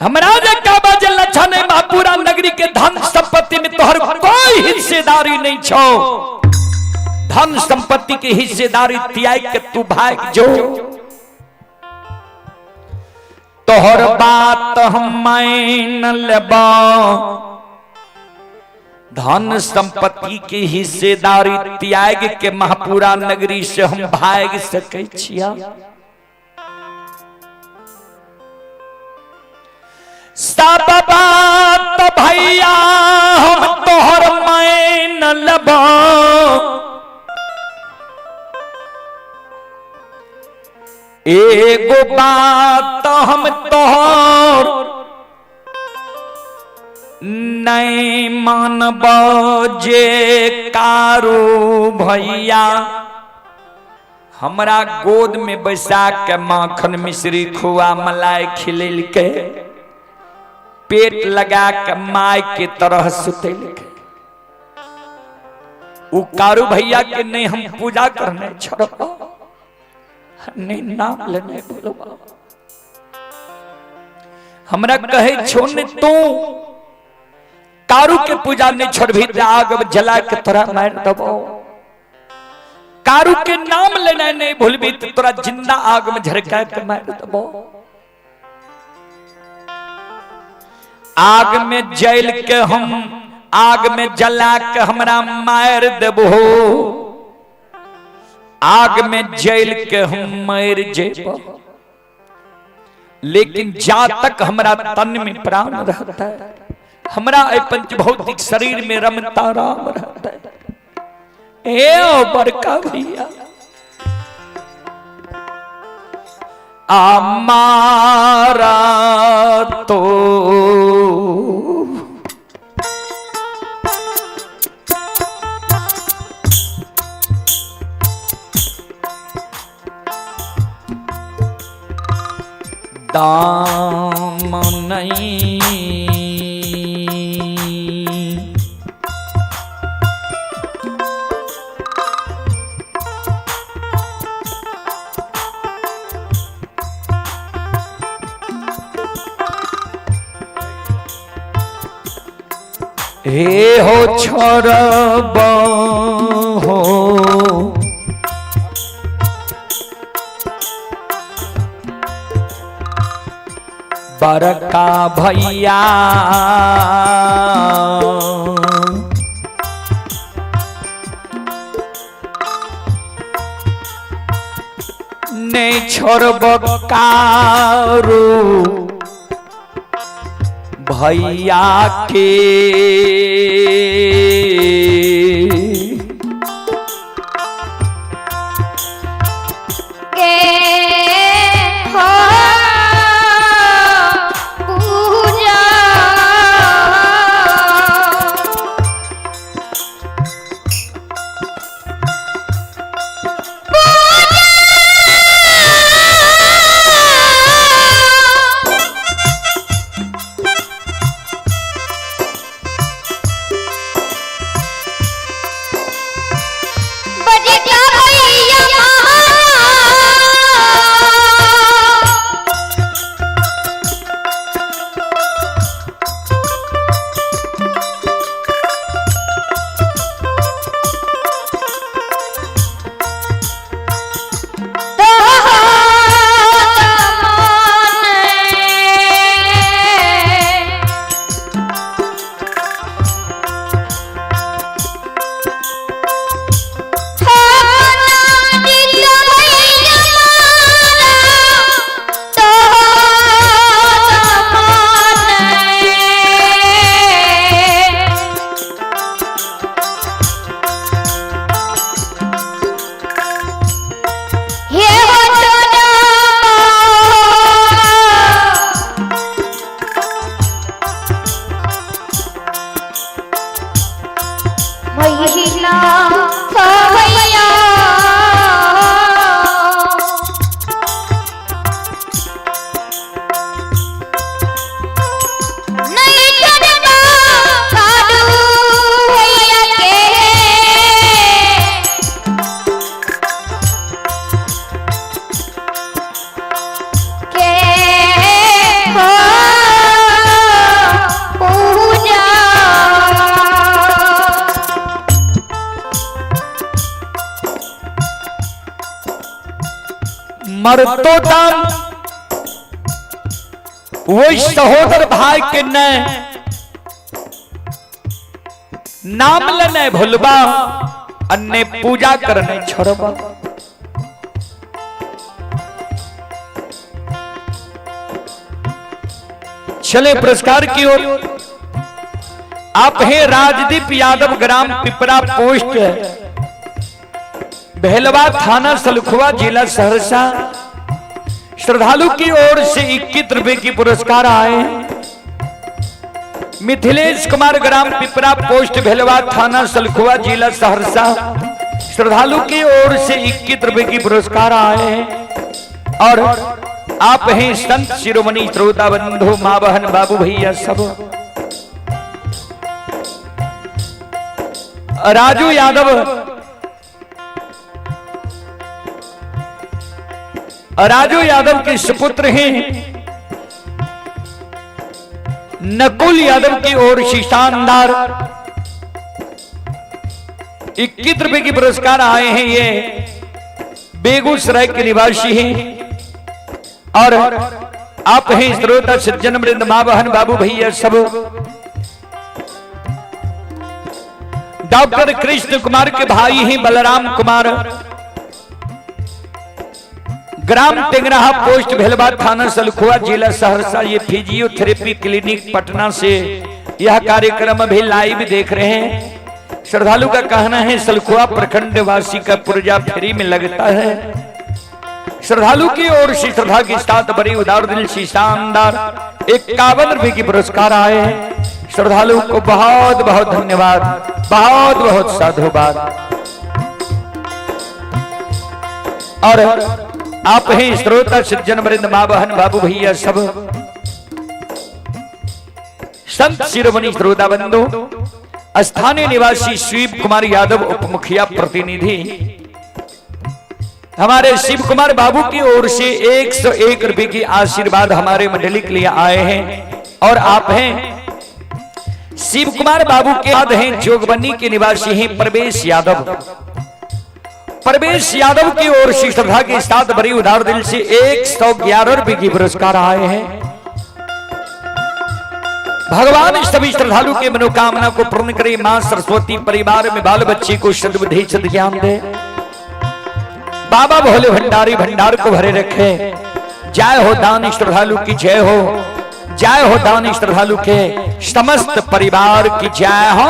हमरा जे कहबा जे लछन महापुरा नगरी के धन संपत्ति में तोहर कोई हिस्सेदारी नहीं छो, धन संपत्ति की हिस्सेदारी त्याग के तू भाग जो। तोहर बात हम मान लेबा, धन संपत्ति की हिस्सेदारी त्याग के महापुरा नगरी से हम भाग सके छिया। सब बात भैया हम तोहर मान लेबा, एगो बात हम तोहर नहीं मानबा, जे कारू भैया हमरा गोद में बैसा के माखन मिश्री खुआ मलाई खिलैल के, पेट लगा के माय के तरह सुतैल के, उ कारू भैया के नहीं हम पूजा करने छोड़बा, नहीं नाम लेने बोलबा। हमरा कहे छोड़ तू कारू के पूजा नहीं छोड़बी तो आग जला के तोरा मार दबो। कारू के नाम लेना नहीं भूलबी तो तोरा जिंदा आग में झरका के मार दबो। आग में जल के हम आग में जला के हमरा मार देबो, आग में जल के हम मर जेबो। लेकिन जा तक हमरा तन में प्राण रहता है, हमरा पंच भौतिक शरीर में रमता राम रहता है। ए बड़का भैया, हमारा तो दाम नहीं, हे हो छोड़ब हो बड़का भैया, नहीं छोड़ब कारू भैया के, मरतो दान वही सहोदर भाई के न नाम लेने भूलबा अन्य पूजा करने छोड़बा। चले पुरस्कार की ओर। आप हैं राजदीप यादव, ग्राम पिपरा पोस्ट, भेलवा थाना सलखुआ, जिला सहरसा। श्रद्धालु की ओर से 21 रुपए की पुरस्कार आए हैं। मिथिलेश कुमार, ग्राम पिपरा पोस्ट, भेलवा थाना सलखुआ, जिला सहरसा। श्रद्धालु की ओर से 21 रुपए की पुरस्कार आए हैं। और आप हैं संत शिरोमणि श्रोता बंधु, मां बहन बाबू भैया सब। राजू यादव, राजू यादव के सुपुत्र हैं। नकुल यादव की ओर से शानदार 21 रुपए की पुरस्कार आए हैं। ये बेगूसराय के निवासी हैं। और आप हैं श्रोता सज्जन वृंद, मां बहन बाबू भैया सब। डॉक्टर कृष्ण कुमार के भाई हैं बलराम कुमार, ग्राम टेंगराहा पोस्ट, भेलवा थाना सलखुआ, जिला सहरसा। ये फिजियोथेरेपी क्लिनिक पटना से यह कार्यक्रम अभी लाइव देख रहे हैं। श्रद्धालु का कहना है सलखुआ प्रखंड वासी का पुर्जा फ्री में लगता है। श्रद्धालु की ओर से श्रद्धा के साथ बड़ी उदार दिल से शानदार 51 रुपए की पुरस्कार आए हैं। श्रद्धालु को बहुत बहुत धन्यवाद, बहुत बहुत साधुवाद। और आप हैं श्रोता सज्जन वृंद, मां बहन बाबू भैया सब। संत शिरोमणि श्रोता बंधु, स्थानीय निवासी शिव कुमार यादव, उप मुखिया प्रतिनिधि, हमारे शिव कुमार बाबू की ओर से 101 रुपए की आशीर्वाद हमारे मंडली के लिए आए हैं। और आप हैं शिव कुमार बाबू के बाद हैं जोगबनी के निवासी हैं प्रवेश यादव। प्रवेश यादव की ओर से श्रद्धा के साथ बड़ी उदार दिल से 111 रुपए की पुरस्कार आए हैं। भगवान सभी श्रद्धालु के मनोकामना को पूर्ण करे। मां सरस्वती परिवार में बाल बच्चे को सद्बुद्धि सद्ज्ञान दे। बाबा भोले भंडारी भंडार को भरे रखे। जय हो दान श्रद्धालु की जय हो, जय हो दान श्रद्धालु के समस्त परिवार की जय हो।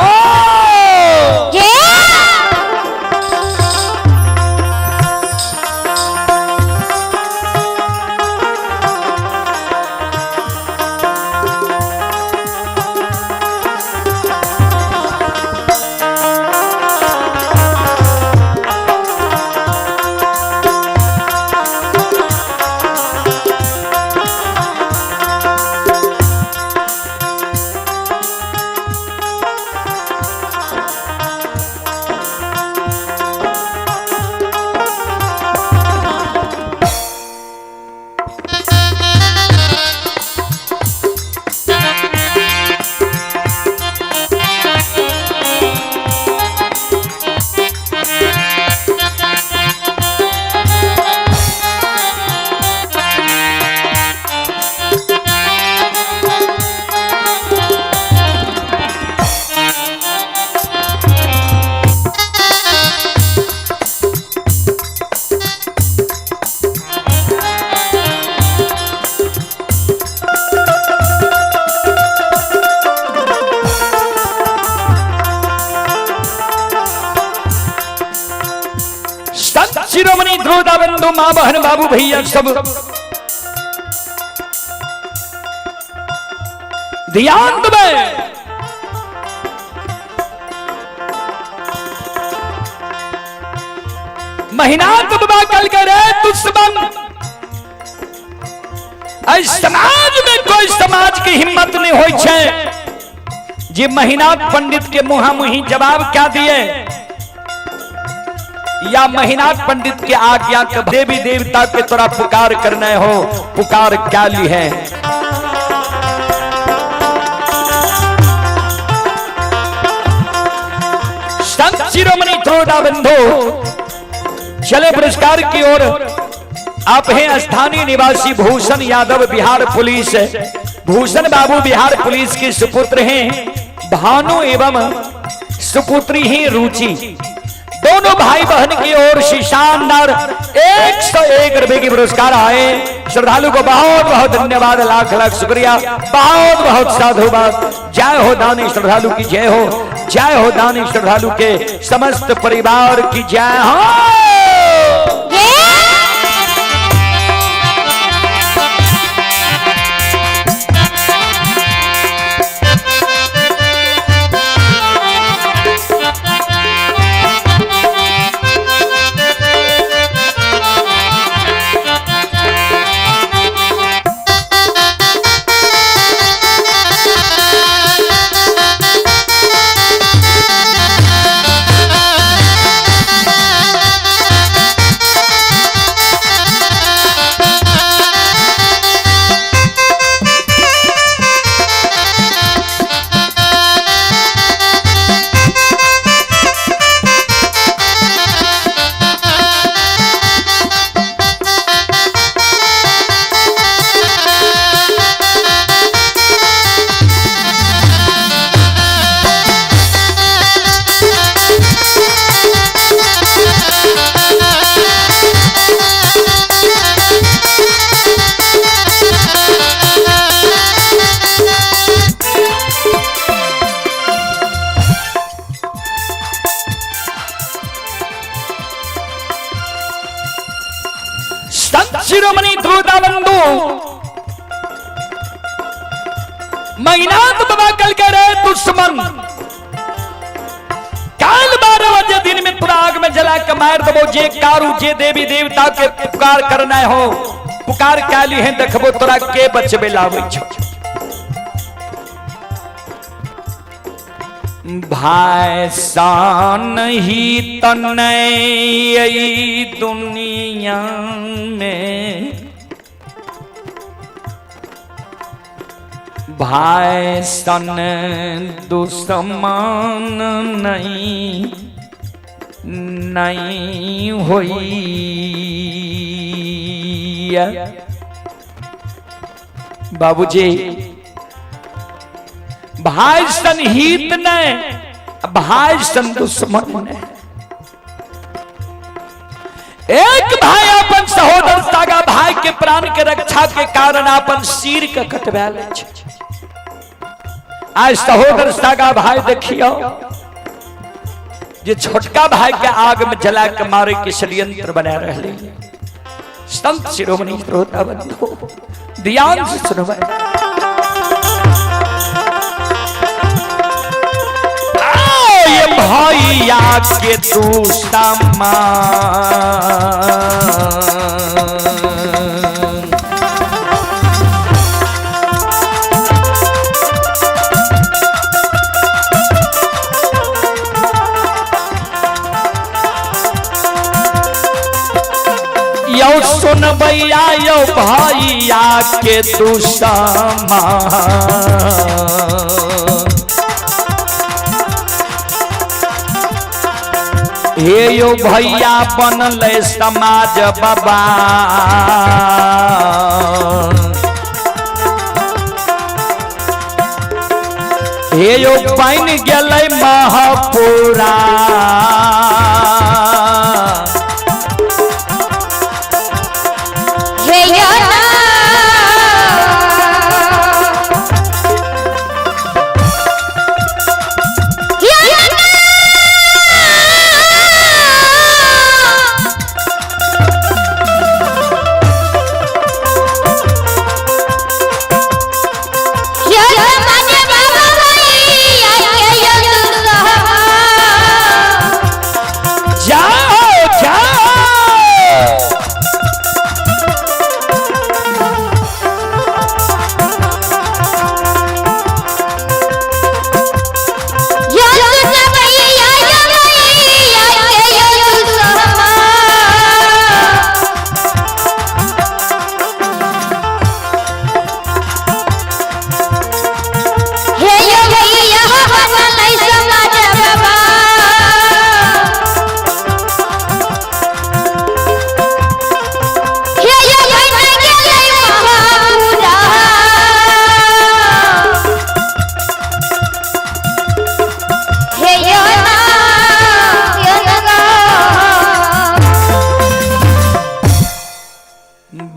शिरोमणि श्रोता बंधु, मां बहन बाबू भैया सब ध्यान दे। महीना तुबा कल करे दुश्मन। समाज में कोई समाज की हिम्मत नहीं होई छे जे महीनाथ पंडित के मुहा मुही जवाब क्या दिए, या महीनाथ पंडित के आज्ञा के देवी देवता के तोरा पुकार करना हो, पुकार क्या ली है। संत शिरोमणि श्रोता बंधु, चले पुरस्कार की ओर। आप हैं स्थानीय निवासी भूषण यादव, बिहार पुलिस। भूषण बाबू बिहार पुलिस के सुपुत्र हैं भानु एवं सुपुत्री ही रुचि। दोनों भाई बहन की ओर से शानदार 101 रुपए की पुरस्कार आए। श्रद्धालु को बहुत बहुत धन्यवाद, लाख लाख शुक्रिया, बहुत बहुत साधुवाद। जय हो दानी श्रद्धालु की जय हो, जय हो दानी श्रद्धालु के समस्त परिवार की जय हो। शिरोमणि ध्रुवताबंधु महीनाथ बाबा कल कह रहे दुश्मन काल 12 बजे दिन में पूरा आग में जला के मार दबो। जे कारू जे देवी देवता के पुकार करना हो, पुकार काली है देखबो तोरा के बचबे लावे छ। भाई सान ही तनई दुनिया में, भाई सन दुश्मन नहीं होई। बाबूजी भाई सन हित ने, भाई सन दुश्मन ने। एक भाई अपन सहोदर सागा भाई के प्राण के रक्षा के कारण अपन सिर के कटवा ले। आज सहोदर सागा भाई देखियो जे छोटका भाई के आग में जला के मारे के षड्यंत्र बना रहे। संत शिरोमणि ध्रुवताबंधु ध्यान से सुनबे। भैया के तू समान यो सुन भैया यो भैया के तू समान। हे यो भैया बनल समाज बाबा, हे यो बन गेलै महापुरा।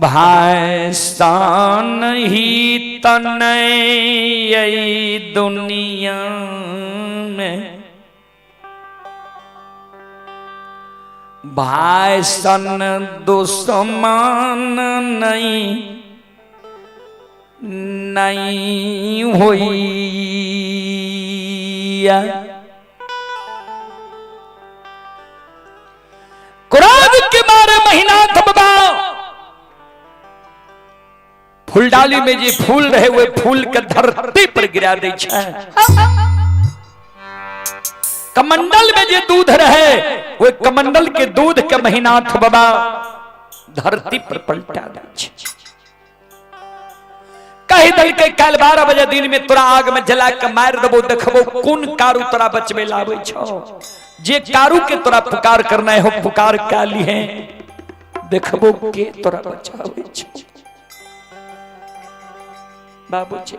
भाई स्थान ही तनय दुनिया में, भाई सन दुश्मन नहीं हुई। क्रोध के मारे महीनाथ बाबा फूलडाली में जे फूल रहे हुए फूल के धरती पर गिरा दे छै। कमंडल में जे दूध रहे वो कमंडल के दूध के महीनाथ बाबा धरती पर पलटा दे छै। कही दल के कल 12 बजे दिन में तोरा आग में जला के मार देबो, देखबो कौन कारू तोरा बचबे लावे छो। जे कारू के तोरा पुकार करना है हो पुकार काली है, देखबो के तोरा बचावे छो। बाबूजी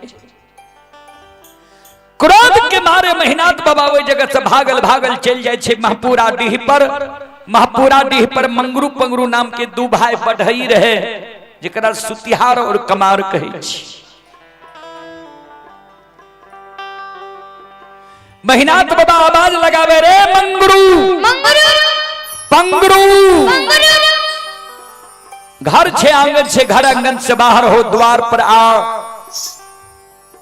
क्रोध के मारे महीनाथ बाबा ओई जगह से भागल भागल चल जाए छे महपुरा डीह पर। महपुरा डीह पर मंगरू पंगरू नाम के दू भाई बढ़ई रहे, जेकरा सुतिहार और कमार कहे छी। महीनाथ बाबा आवाज लगावे, रे मंगरू पंगरू, घर छे आंगन से, घर आंगन से बाहर हो, द्वार पर आ।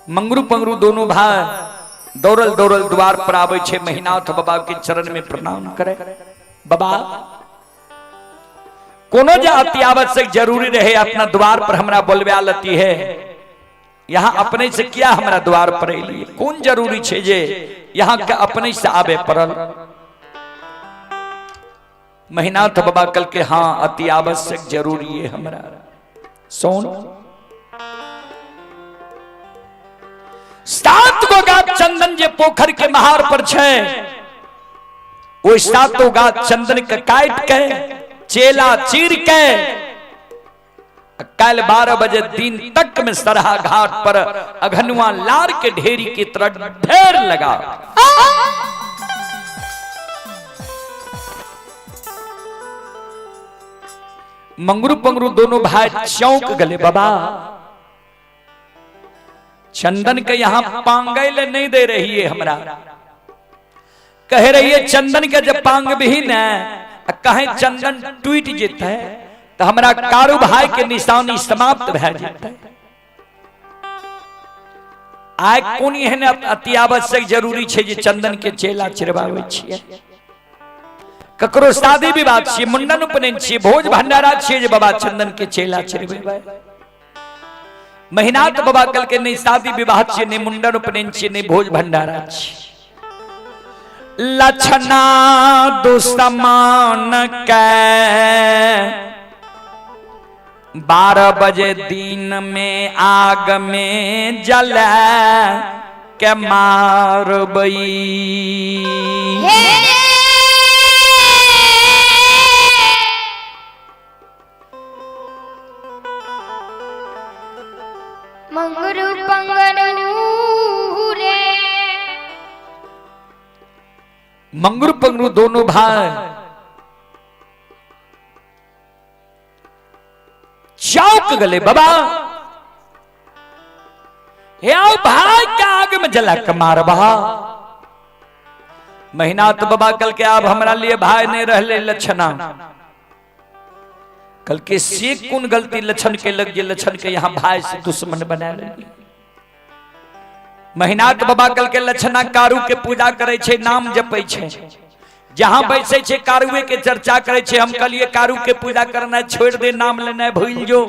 मंगरू पंगरू दोनों भाई दौड़ल दौड़ल द्वार पर आवे छे, महीनाथ बाबा के चरण में प्रणाम करे। बाबा कोनो जे अति आवश्यक जरूरी रहे अपना द्वार पर हमरा बोलवा लती है, यहाँ अपने से किया हमरा द्वार पर एलिए, कौन जरूरी छे जे यहाँ के अपने से आवे पड़ल। महीनाथ बाबा कल के हाँ अति आवश्यक जरूरी है हमरा। सोन 7 गो गाछ चंदन जे पोखर के महार पर छे, वो 7 गाछ चंदन के काट के चेला चीर के कल 12 बजे दिन तक में सरहा घाट पर अघनुआ लार के ढेरी की तरह ढेर लगा। मंगरू पंगरू दोनों भाई चौंक गले। बाबा चंदन के यहाँ पांगल नहीं दे रही है, हमरा कह रही है चंदन के जब पांग भी न कहे चंदन टूट जेता है तो हमरा कारू भाई के निशानी समाप्त भै जेता है। आय कोन एहन अति आवश्यक जरूरी छे जे चंदन के चेला चिरबावे छिए। ककरो शादी विवाह छिए, मुंडन उपनयन छिए, भोज भंडारा छिए जे बाबा चंदन के चेला चिरबे। महीनाथ बाबा कल के नहीं शादी विवाह छिए, नहीं मुंडन उपनयन छिए, नहीं भोज भंडारा छिए। लछना दुश्मन के 12 बजे दिन में आग में जला के मारबई। मंगरू पंगरू रे, मंगरू पंगरू दोनों भाई चौक गले। बाबा हे आओ भाई के आग में जला के मारबा। महीनाथ बाबा कल के आप हमरा लिए भाई नहीं रहले लक्षणा, कल के से कौन गलती लक्षण के लग जे लक्षण के यहाँ भाई से दुश्मन बना ले। महीनाथ बाबा कल के लक्षणा कारू के पूजा करे छे, नाम जपे छे, जहां बैठे छे कारुए के चर्चा करे छे। हम कलिए कारू के पूजा करना छोड़ दे, नाम लेना भूल जो।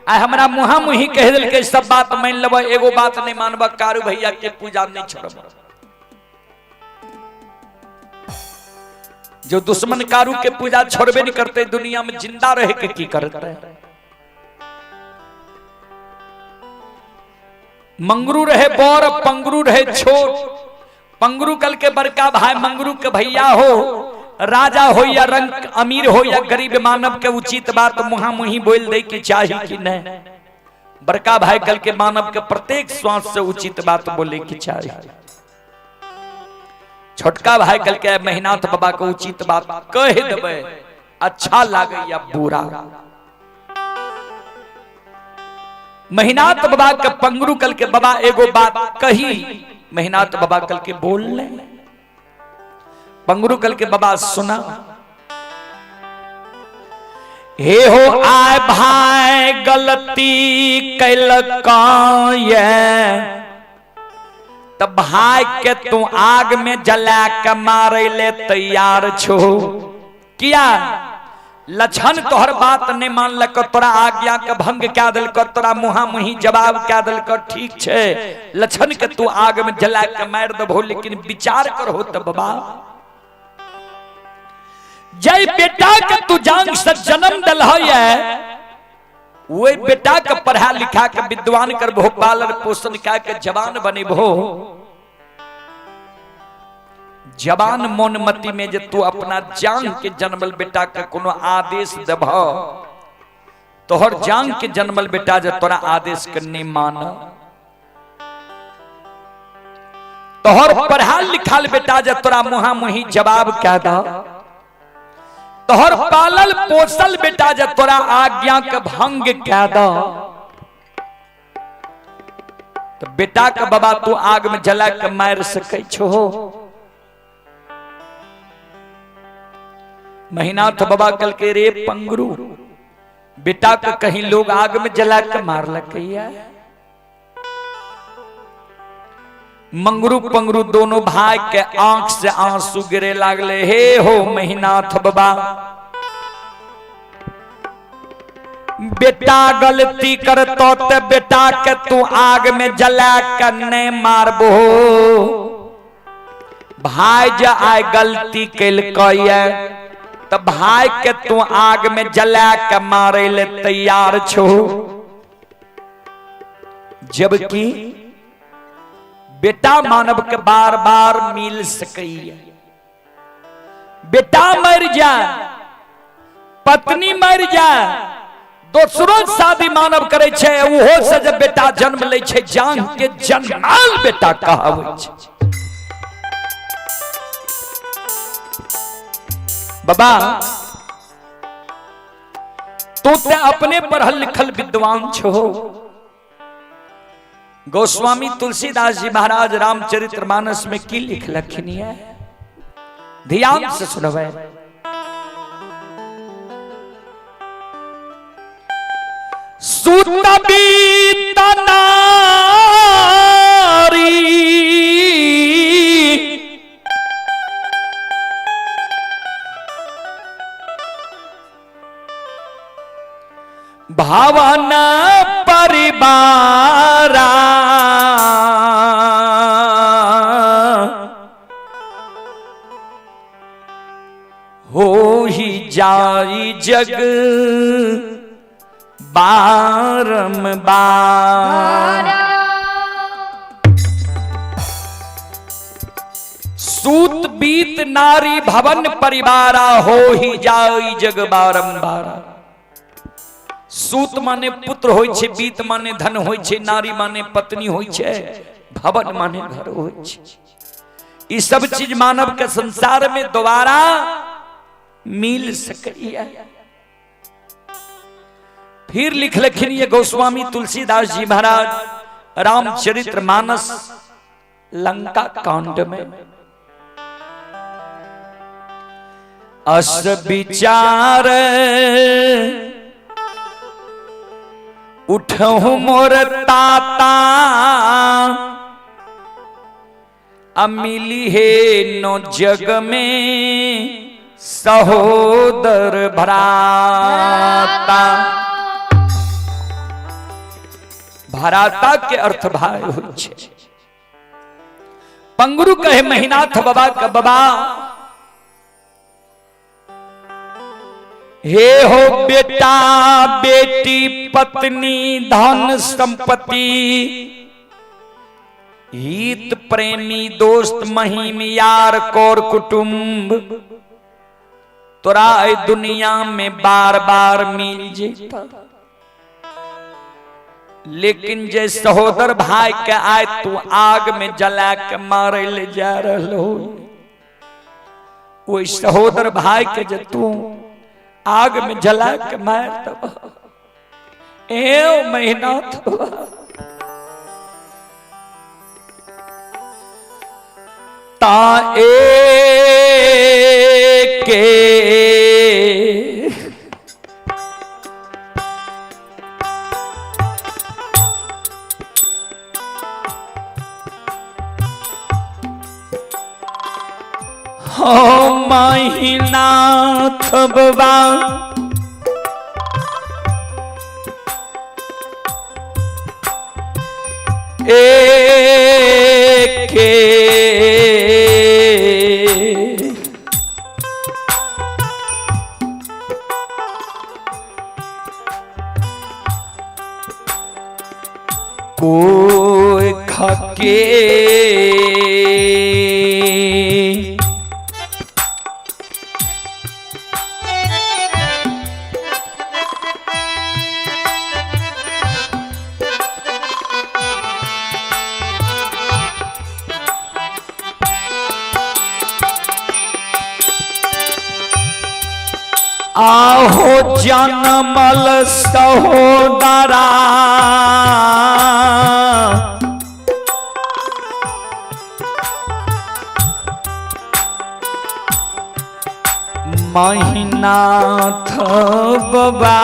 आ हमरा मुहा मुही कह दिल के सब बात मान लब, एगो बात नहीं मानब, कारू भैया के पूजा नहीं छोड़ब। जो दुश्मन कारू के पूजा छोड़बे नहीं करते, दुनिया में जिंदा रहे के की करते। मंगरू रहे बड़, पंगरू रहे छोट। पंगरू कल के बड़का भाई मंगरू के भैया हो, राजा हो या रंग अमीर हो या गरीब मानव के उचित बात मुहा मुही बोल दे के चाहिए कि नहीं। बड़का भाई कल के मानव के प्रत्येक श्वास से उचित बात बोले की चाहिए। छोटका भाई कल के महीनाथ बाबा को उचित बात कह देवे, अच्छा लागे या बुरा। महीनाथ बाबा के पंगरू कल के बाबा एगो बात कही, महीनाथ बाबा कल के बोल ले, पंगरू कल के बाबा सुना। हे हो आय भाई गलती कैलक तब भाई के तू आग में जला के मारे ले तैयार छो। किया लछन तोहर बात नहीं मान लक, तोरा आज्ञा के भंग क्या दिल कर, तोरा मुहा मुही जवाब क्या दिल कर। ठीक छे लछन के तू आग में जला के मार दबो, लेकिन विचार करो तो बाबा जय बेटा के तू जांग से जन्म दल है, वो बेटा के पढ़ा लिखा के विद्वान कर भो, पालन पोषण क्या के जवान बने भो। जवान मोनमती में जे तू अपना जांग के जन्मल बेटा के कोनो आदेश देभ, तोहर जांग के जन्मल बेटा जे तोरा आदेश के नहीं मान, तोहर पढ़ा लिखाल बेटा जे तोरा मुहा मुही जवाब क्या दा, तोहर पालल पोसल बेटा जे तोरा आज्ञा के भंग क्या दा, तो बेटा के बाबा तू आग में जला के मार सकै छो। महीनाथ बाबा कल के रे पंगरू बेटा के कहीं लोग आग में जला के मार लकैया। मंगरू पंगरू दोनों भाई के आंख से आंसू गिरे लागले। हे हो महीनाथ बाबा बेटा गलती करतो ते बेटा के तू आग में जला के नहीं मारबो। भाई जा आय गलती कैल तब भाई के तू आग में जला के मारे ले तैयार छो। जबकि बेटा मानव के बार बार मिल सकैया, बेटा मर जाए, पत्नी मर जाए, दोसरो शादी मानव करे छे, उहो से जब बेटा जन्म ले छे जान के जन्माल बेटा कहावे छे। बाबा तू ते अपने पढ़ल लिखल विद्वान छो। गोस्वामी तुलसीदास जी महाराज रामचरितमानस में की लिख लखनी है, ध्यान से सुनवे। सूत बीत नारी भावन परिवारा हो ही जाई जग बारंबार। सूत बीत नारी भवन परिवारा हो ही जाई जग बारंबार। सूत माने पुत्र होय छे, बीत माने धन होय छे, नारी माने पत्नी होय छे, भवन माने घर होय छे। ई सब चीज मानव के संसार में दोबारा मिल सकैया। फिर लिख लखिन ये गोस्वामी तुलसीदास जी महाराज रामचरितमानस लंका कांड में। अस विचार उठहु मोर ताता अमिली है नो जग में सहोदर भ्राता। भ्राता के अर्थ भाई होय छे। पंगरू कहे महीनाथ बाबा का बाबा हे हो बेटा बेटी पत्नी धन संपत्ति हित प्रेमी दोस्त महिम यार कोर कुटुंब तोरा दुनिया में बार बार मिल जेता, लेकिन जे सहोदर भाई के आय तू आग में जला के मारे ले जा रहो, वो सहोदर भाई के जे तू आग में जला के मार दब, ए महीना ताए के हो महीना थबवा एके कोई खके आहो जनमल सहोदरा महीना थबवा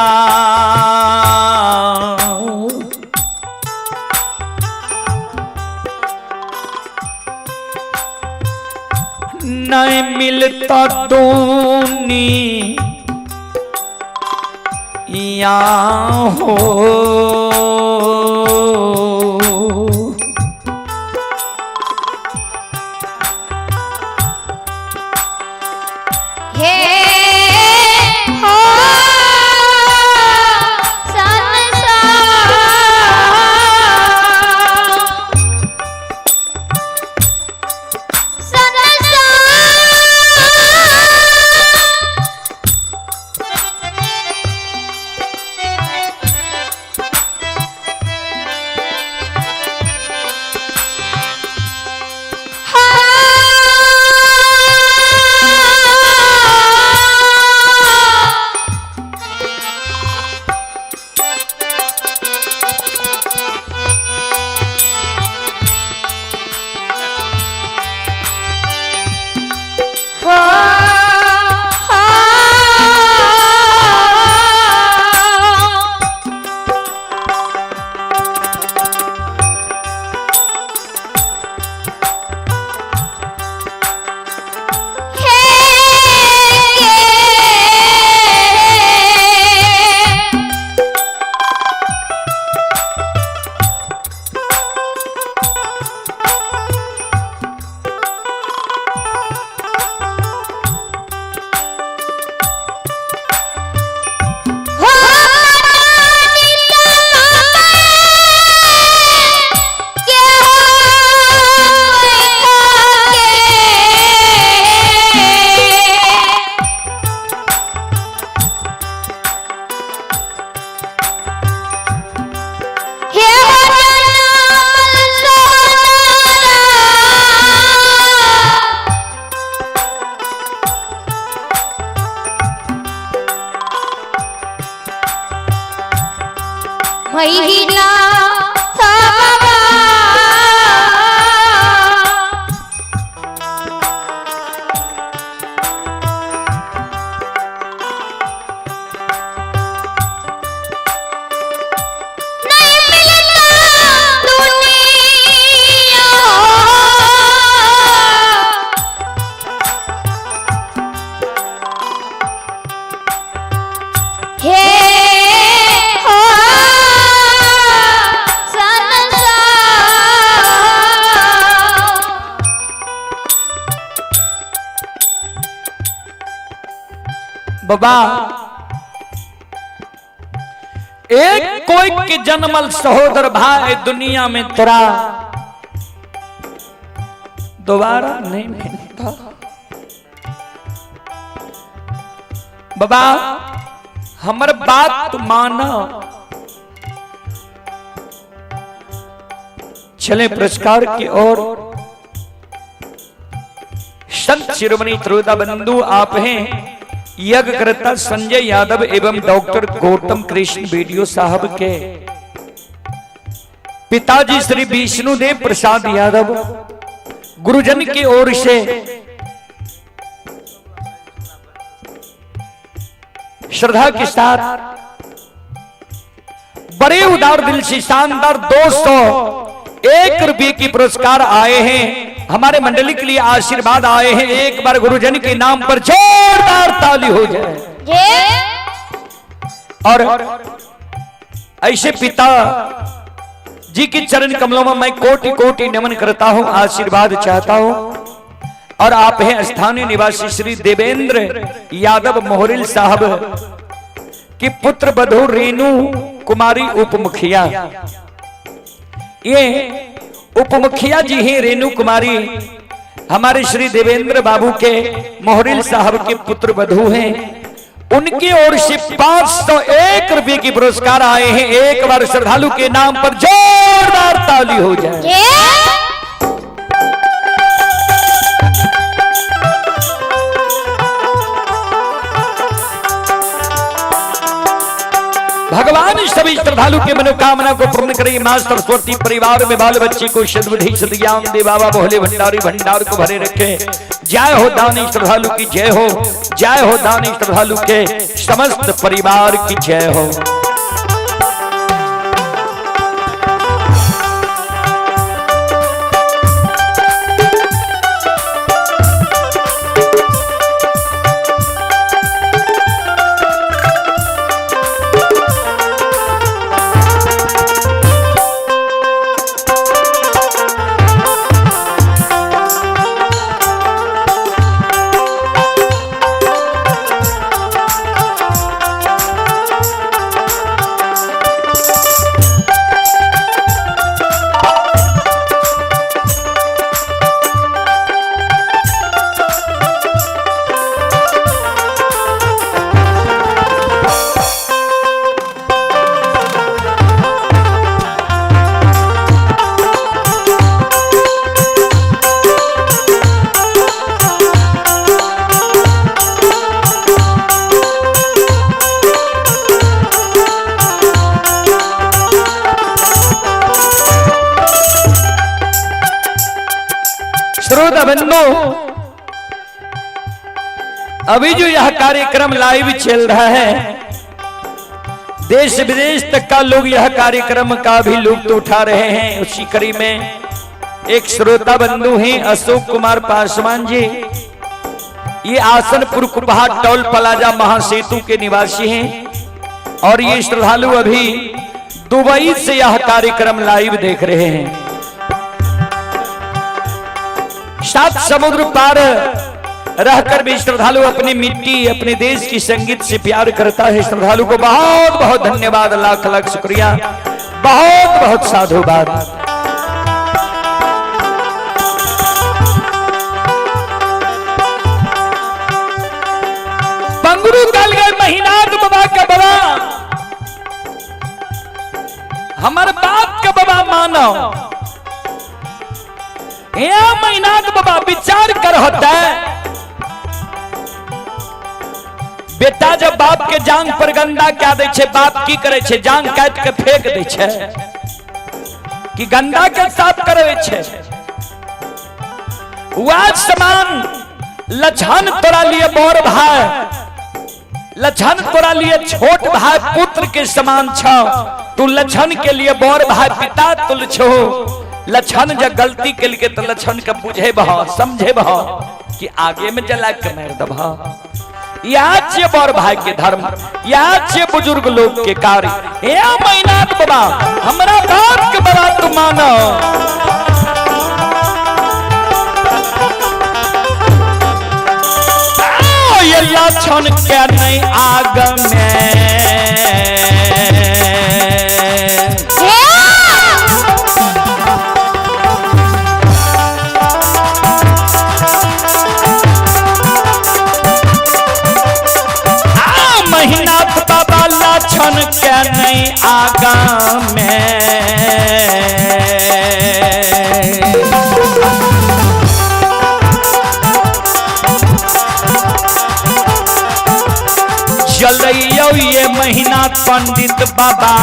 नहीं मिलता दूनी या हो हे हो महीना थबवा नहीं मिलता दुनिया हे बाबा एक कोई के जन्मल सहोदर भाई दुनिया में तेरा दोबारा नहीं मिलता। बाबा हमर बात माना, चले पुरस्कार की ओर। संत शिरोमणि त्रोदा बंधु आप हैं, यज्ञकर्ता संजय यादव एवं डॉक्टर गौतम कृष्ण वीडियो साहब के पिताजी श्री विष्णुदेव प्रसाद यादव गुरुजन की ओर से श्रद्धा के साथ बड़े उदार दिल से शानदार 201 रुपये की पुरस्कार आए हैं। हमारे मंडली के लिए आशीर्वाद आए हैं। एक बार गुरुजन के नाम पर जोरदार ताली हो जाए। और ऐसे पिता जी के चरण कमलों में मैं कोटि कोटि नमन करता हूं, आशीर्वाद चाहता हूं। और आप हैं स्थानीय निवासी श्री देवेंद्र यादव मोहरिल साहब की पुत्र बधू रेणु कुमारी उपमुखिया। ये उपमुखिया जी हैं रेणु कुमारी, हमारे श्री देवेंद्र बाबू के मोहरिल साहब के पुत्र बधू हैं। उनकी ओर से 501 रुपये की पुरस्कार आए हैं। एक बार श्रद्धालु के नाम पर जोरदार ताली हो जाए। भगवान सभी श्रद्धालु के मनोकामना को पूर्ण करे। मां सरस्वती परिवार में बाल बच्चे को सद्बुद्धि सद्ज्ञान दे। बाबा भोले भंडारी भंडार को भरे रखे। जय हो दानी श्रद्धालु की जय हो, जय हो दानी श्रद्धालु के समस्त परिवार की जय हो। अभी जो यह कार्यक्रम लाइव चल रहा है, देश विदेश तक का लोग यह कार्यक्रम का भी लुत्फ उठा रहे हैं। उसी कड़ी में एक श्रोता बंधु हैं अशोक कुमार पासवान जी। ये आसनपुर कुपहा टोल प्लाजा महासेतु के निवासी हैं और ये श्रद्धालु अभी दुबई से यह कार्यक्रम लाइव देख रहे हैं। 7 समुद्र पार रहकर भी श्रद्धालु अपनी मिट्टी अपने देश की संगीत से प्यार करता है। श्रद्धालु को बहुत बहुत धन्यवाद, लाख लाख शुक्रिया, बहुत बहुत साधुवाद। पंगुरु कल गए महीनाथ बाबा का बाबा, हमारे बाप का बाबा मानो महीनाथ बाबा विचार कर होता है। बेटा जब बाप के जांग पर गंदा क्या दे छे, बाप की करे छे, जांग काट के फेंक दे छे कि गंदा के साफ करे छे। वाज समान लछन तोरा लिए बड़ भाई, लछन तोरा लिए छोट भाई पुत्र के समान छ। तू लछन के लिए बड़ भाई पिता तुल छो। लछन जब गलती के लिए तो लछन का बुझे बह समझे बह कि आगे में जला के मार दबा। याद से बड़ भाई के धर्म, याद से बुजुर्ग लोग के कार्य। महीनाथ बाबा हमारा बाप के बाबा तू मानो। ये लक्षण क्या नहीं आग में लक्षण क्या नहीं आगा में। ये महीना पंडित बाबा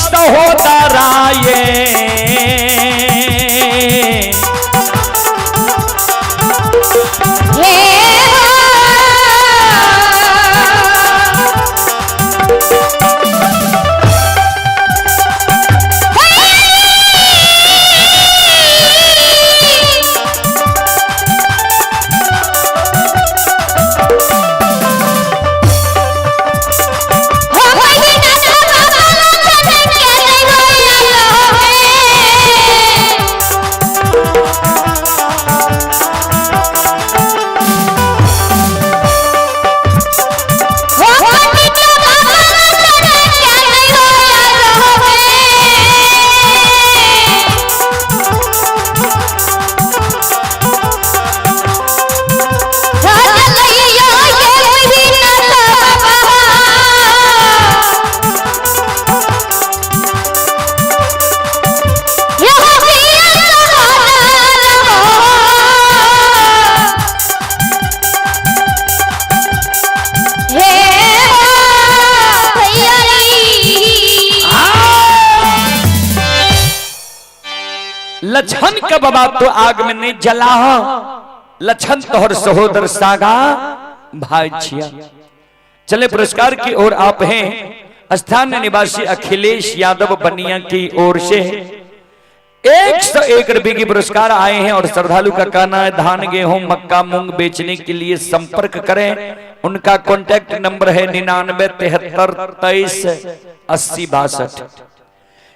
सहोदराये लछन का बाबा तो आग में नहीं जला लछन तोहर सहोदर सागा भाई छिया। चले पुरस्कार की ओर आप हैं स्थानीय निवासी अखिलेश यादव बनिया की ओर से 101 रुपए की पुरस्कार आए हैं और श्रद्धालु का कहना है धान गेहूं मक्का मूंग बेचने के लिए संपर्क करें। उनका कॉन्टैक्ट नंबर है 9973238062।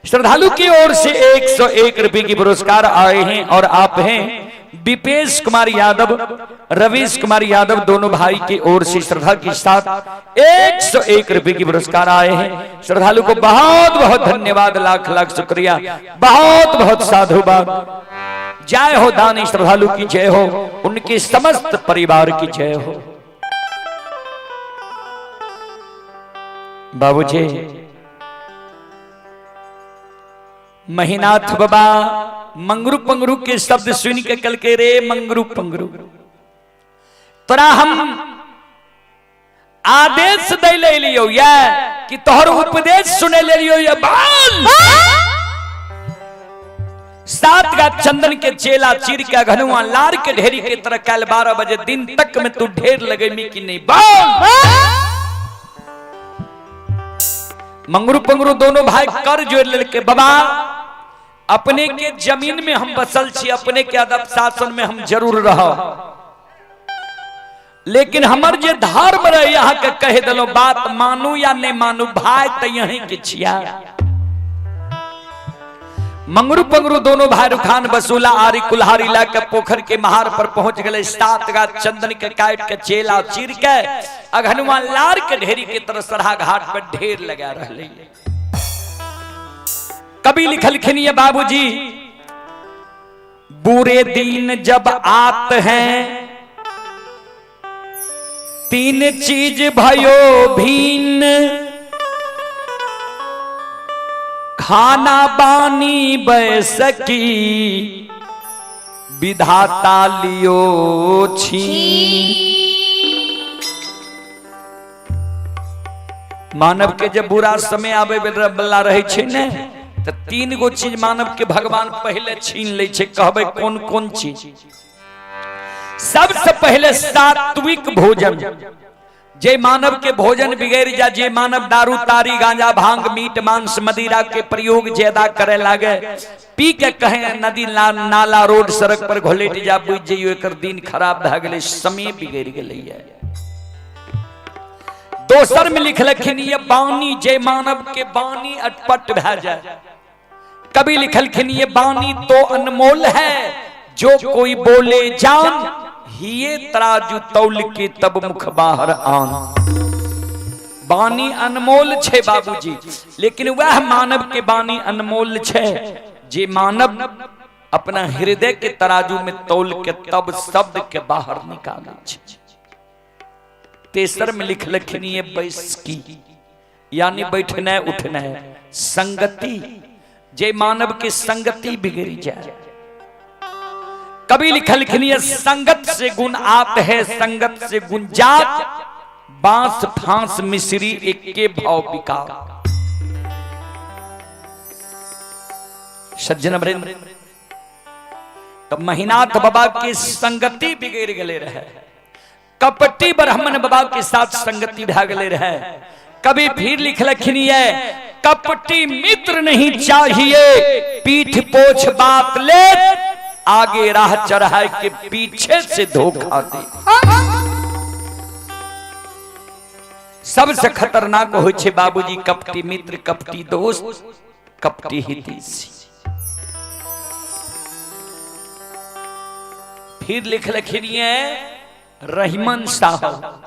श्रद्धालु की ओर से 101 रुपए की पुरस्कार आए हैं और आप हैं विपेश कुमार यादव रवीश कुमार यादव दोनों भाई की ओर से श्रद्धा के साथ 101 रुपए की पुरस्कार आए हैं। श्रद्धालु को बहुत बहुत धन्यवाद, लाख लाख शुक्रिया, बहुत बहुत साधुवाद। जय हो दानी श्रद्धालु की जय हो, उनके समस्त परिवार की जय हो। बाबूजी महीनाथ बाबा मंगरू पंगरू के शब्द सुन के कल के रे मंगरू पंगरू तोरा हम आदेश दे ले लियो या कि तोहर उपदेश सुने ले लियो या बाल सात गा चंदन के चेला चीर के घनुआ लार के ढेरी के तरह कल 12 बजे दिन तक में तू ढेर लगेमी कि नहीं बाल। मंगरू पंगरू दोनों भाई कर जोड़ लेके बाबा अपने के जमीन में हम बसल छी, अपने के अदब शासन में हम जरूर रहो, लेकिन हमर जे धर्म रहे यहाँ के कहे दलो बात मानू या नहीं मानू भाई तो यहीं के छिया। मंगरू पंगरू दोनों भाई रुखान बसूला आरी कुल्हारी ला के पोखर के महार पर पहुंच गए। 7 गा चंदन के काट के चेला चीर के अघनुआ लार के ढेरी के तरह सरहा घाट पर ढेर लगा रहे। कभी लिखलखिन ये बाबूजी बुरे दिन जब आते हैं 3 चीज भयो भीन खाना बानी बैसकी विधाता लियो छीन। मानव के जब बुरा समय आवे वाला रहे छे ने तो 3 गो चीज मानव के भगवान पहले छीन ले छे। कहबे कौन कौन चीज? सबसे पहले सात्विक भोजन। जे मानव के भोजन बिगड़ जा, जे मानव दारू तारी गांजा भांग मीट मांस मदिरा के प्रयोग ज्यादा करे लागे, पी के कहे नदी नाला रोड सड़क पर घोलेट जा, बुझ जाइयो एकर दिन खराब भ गेले, समय बिगड़ गेले है। दोसर में लिखलखिन ये बानी, जे मानव के बानी अटपट भ जाए। कभी लिखलखिन ये बानी तो अनमोल है, जो कोई बोले जान हिये तराजू तौल के तब मुख बाहर आन। बानी अनमोल छे बाबूजी, लेकिन वह मानव के बानी अनमोल छे जे मानव अपना हृदय के तराजू में तौल के तब शब्द के बाहर निकाले छे। तेसर में लिखलखिन ये बैसकी यानी बैठना उठना है, संगति, जे मानव की संगति बिगड़ जाए। कभी लिखलखिन संगत से गुण आत है, संगत से गुण जात, बांस फांस मिश्री एक के भाव बिका। सज्जन वृंद, तब महीनाथ बाबा की संगति बिगड़ गले रहे, कपटी ब्राह्मण बाबा के साथ संगति भागले रहे। कभी फिर लिखलखिन कपटी मित्र नहीं चाहिए, पीठ पोछ बात ले, आगे राह चढ़ाए के पीछे से धोखा दे। सबसे खतरनाक हो छे बाबूजी कपटी मित्र, कपटी दोस्त, कपटी हितैषी। फिर लिखलखिन रहीमन साहब,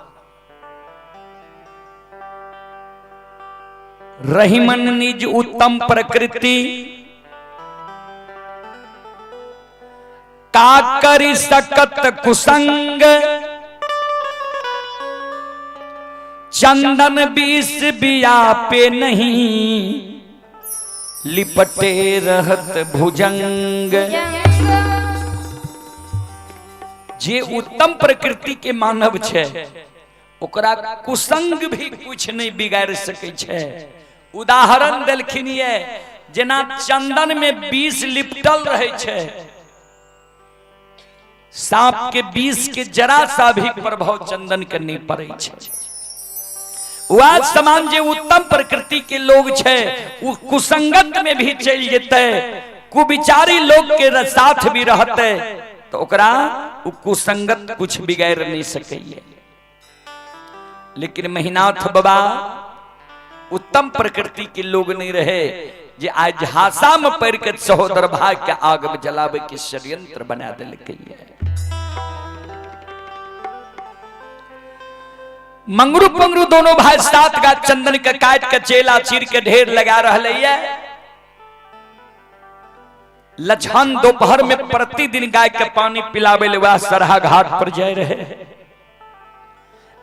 रहीमन निज उत्तम प्रकृति, का करी सकत कुसंग, चंदन बीस बिया पे नहीं, लिपटे रहत भुजंग। जे उत्तम प्रकृति के मानव छे, ओकरा कुसंग भी कुछ नहीं बिगाड़ सके छे। उदाहरण देलखिन जेना चंदन में विष लिपटल रहे छे, सांप के विष के जरा सा भी प्रभाव चंदन के नहीं पड़े छे। वह समान जे उत्तम प्रकृति के लोग छे, वो कुसंगत में भी चल जेते, कुविचारी लोग के साथ भी रहते, तो ओकरा वो कुसंगत कुछ बिगाड़ नहीं सके। लेकिन महीनाथ बाबा उत्तम प्रकृति के लोग नहीं रहे, जे आज हासा में पड़ के सहोदर भाई के आग में जलावे के षड्यंत्र बना दिलके। मंगरू पंगरू दोनों भाई सात गा चंदन के काट के चेला चीर के ढेर लगा रहे। लछन दोपहर में प्रतिदिन गाय के पानी पिलावे ले वह सरहा घाट पर जाए रहे।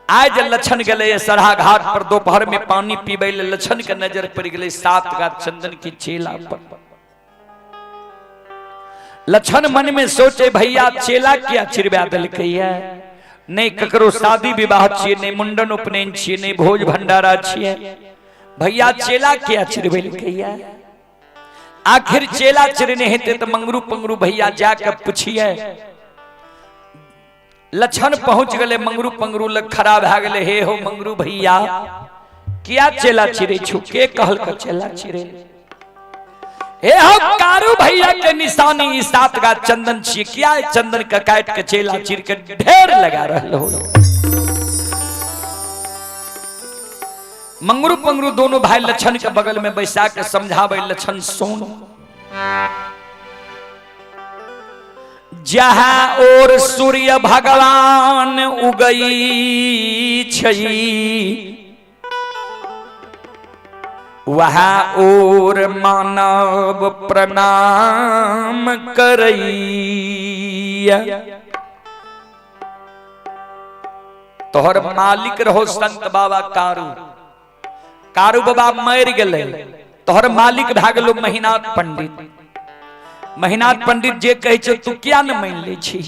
आज लछन गले सरहा घाट पर दोपहर में पानी पीबे ले, लछन के नजर पड़ गई सात गा चंदन की चेला पर। लछन मन में सोचे भैया चेला क्या चिरवा दिलकै है, नहीं ककरो शादी विवाह छिए, नहीं मुंडन उपनयन छिए, नहीं भोज भंडारा छिए, भैया चेला क्या चिरवेलकै है। आखिर चेला चिरने हेते तो मंगरू पंगरू भैया जाकर पूछिए। लछन पहुंच गले, मंगरू पंगरू लग खड़ा भ गले, हे हो मंगरू भैया क्या चेला चिरे छु, के कहल का चेला चिरे? हे हो कारू भैया के निशानी सात गा चंदन छिए, क्या चंदन का काट के चेला चिर के ढेर लगा रहल हो। मंगरू पंगरू दोनों भाई लछन के बगल में बैसा के समझावे, लछन सुन, जहाँ और सूर्य भगवान उगई छई, वहाँ और मानव प्रणाम करैया। तोहर मालिक रहो संत बाबा कारू, कारू बाबा मर गए, तोहर मालिक भागलो महीनाथ पंडित। महीनाथ पंडित जे कहे छे तू क्या न मान ले छी?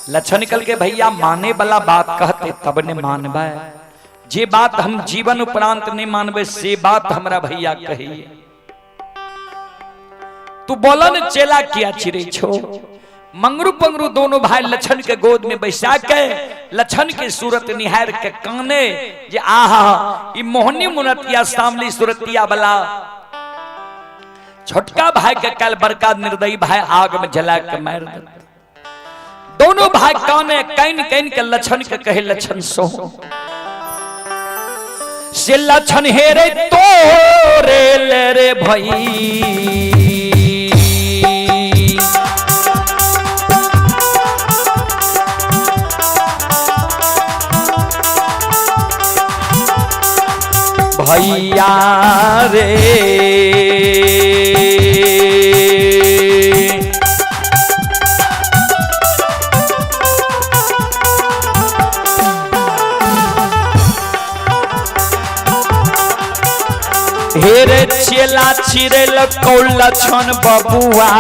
लछन निकल के भैया माने वाला बात कहते तब ने मानबे, जे बात हम जीवन उपरांत नहीं मानबे से बात हमरा भैया कहिए। तू बोलन चेला क्या चिरे छो? मंगरू पंगरू दोनों भाई लछन के गोद में बैसा के लछन की सूरत निहार के काने, जे आहा ई मोहनी मुनतिया सामली सूरतिया वाला छोटका भाई के कल बड़का निर्दयी भाई आग में जला के मार दे। दोनों भाई काने कैन कैन के लछन के कहे, लछन सो से लछन हेरे तोरे ले रे भाई, भैया रे हेरे चेला चिरे लछन बबुआ,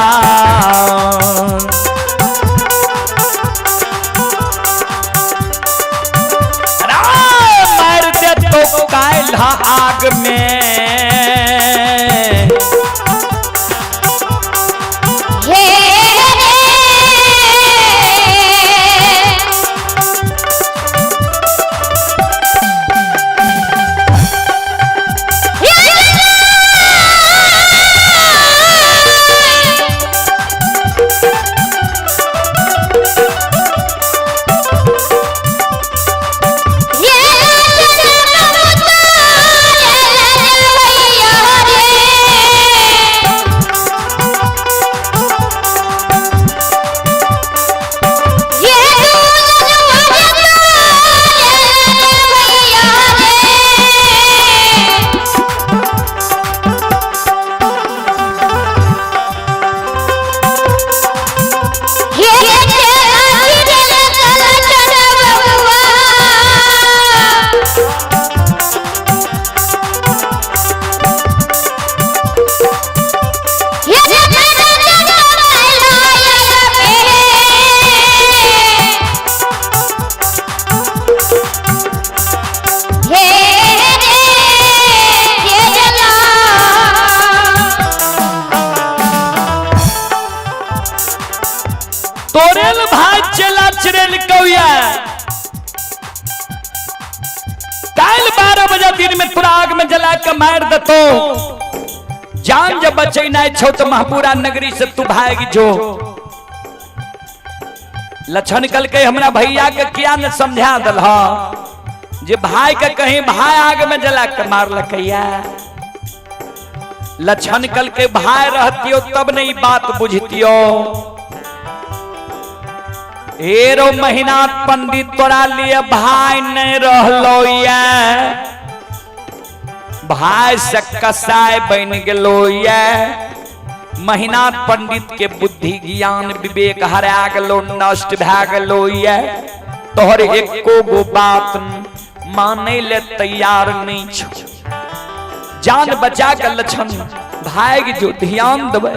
काल्हा आग में तोरेल भाई चला चिरेल कौया काल 12 बजे दिन में तोरा आग में जला के मार दतो जान जब बचे नहीं छो तो महपूरा नगरी से तू भाग जो लक्षण कल के हमरा भैया के किया न समझा दल जे भाई के कहीं भाई आग में जला के मार लकैया लक्षण कल के भाई रहतियो तब नहीं बात बुझतियो हेरो महीना पंडित तोरा लिए भाई नहीं रहलो ये भाई से कसाय बन गेलो ये महीना पंडित के बुद्धि ज्ञान विवेक हरा गेलो नष्ट भा गेलो ये तोहर एको गो बात माने ले तैयार नहीं छो जान बचा के लक्षण भाग जो ध्यान देवे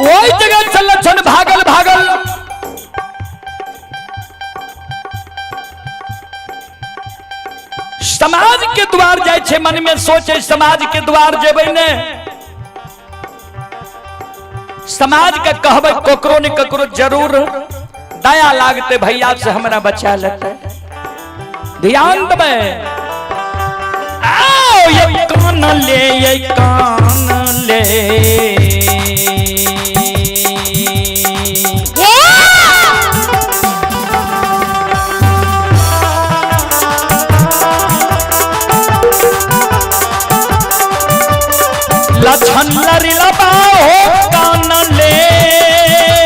वही जगह से लक्षण भागल भागल समाज के द्वार जाए छे मन में सोचे समाज के द्वार जेबे ने समाज का कहबे ककरो ने ककरो जरूर दया लागते भैया से हमरा बचा लेते ध्यान देबे आओ ये कान ले लक्षण लरिला हो कान ले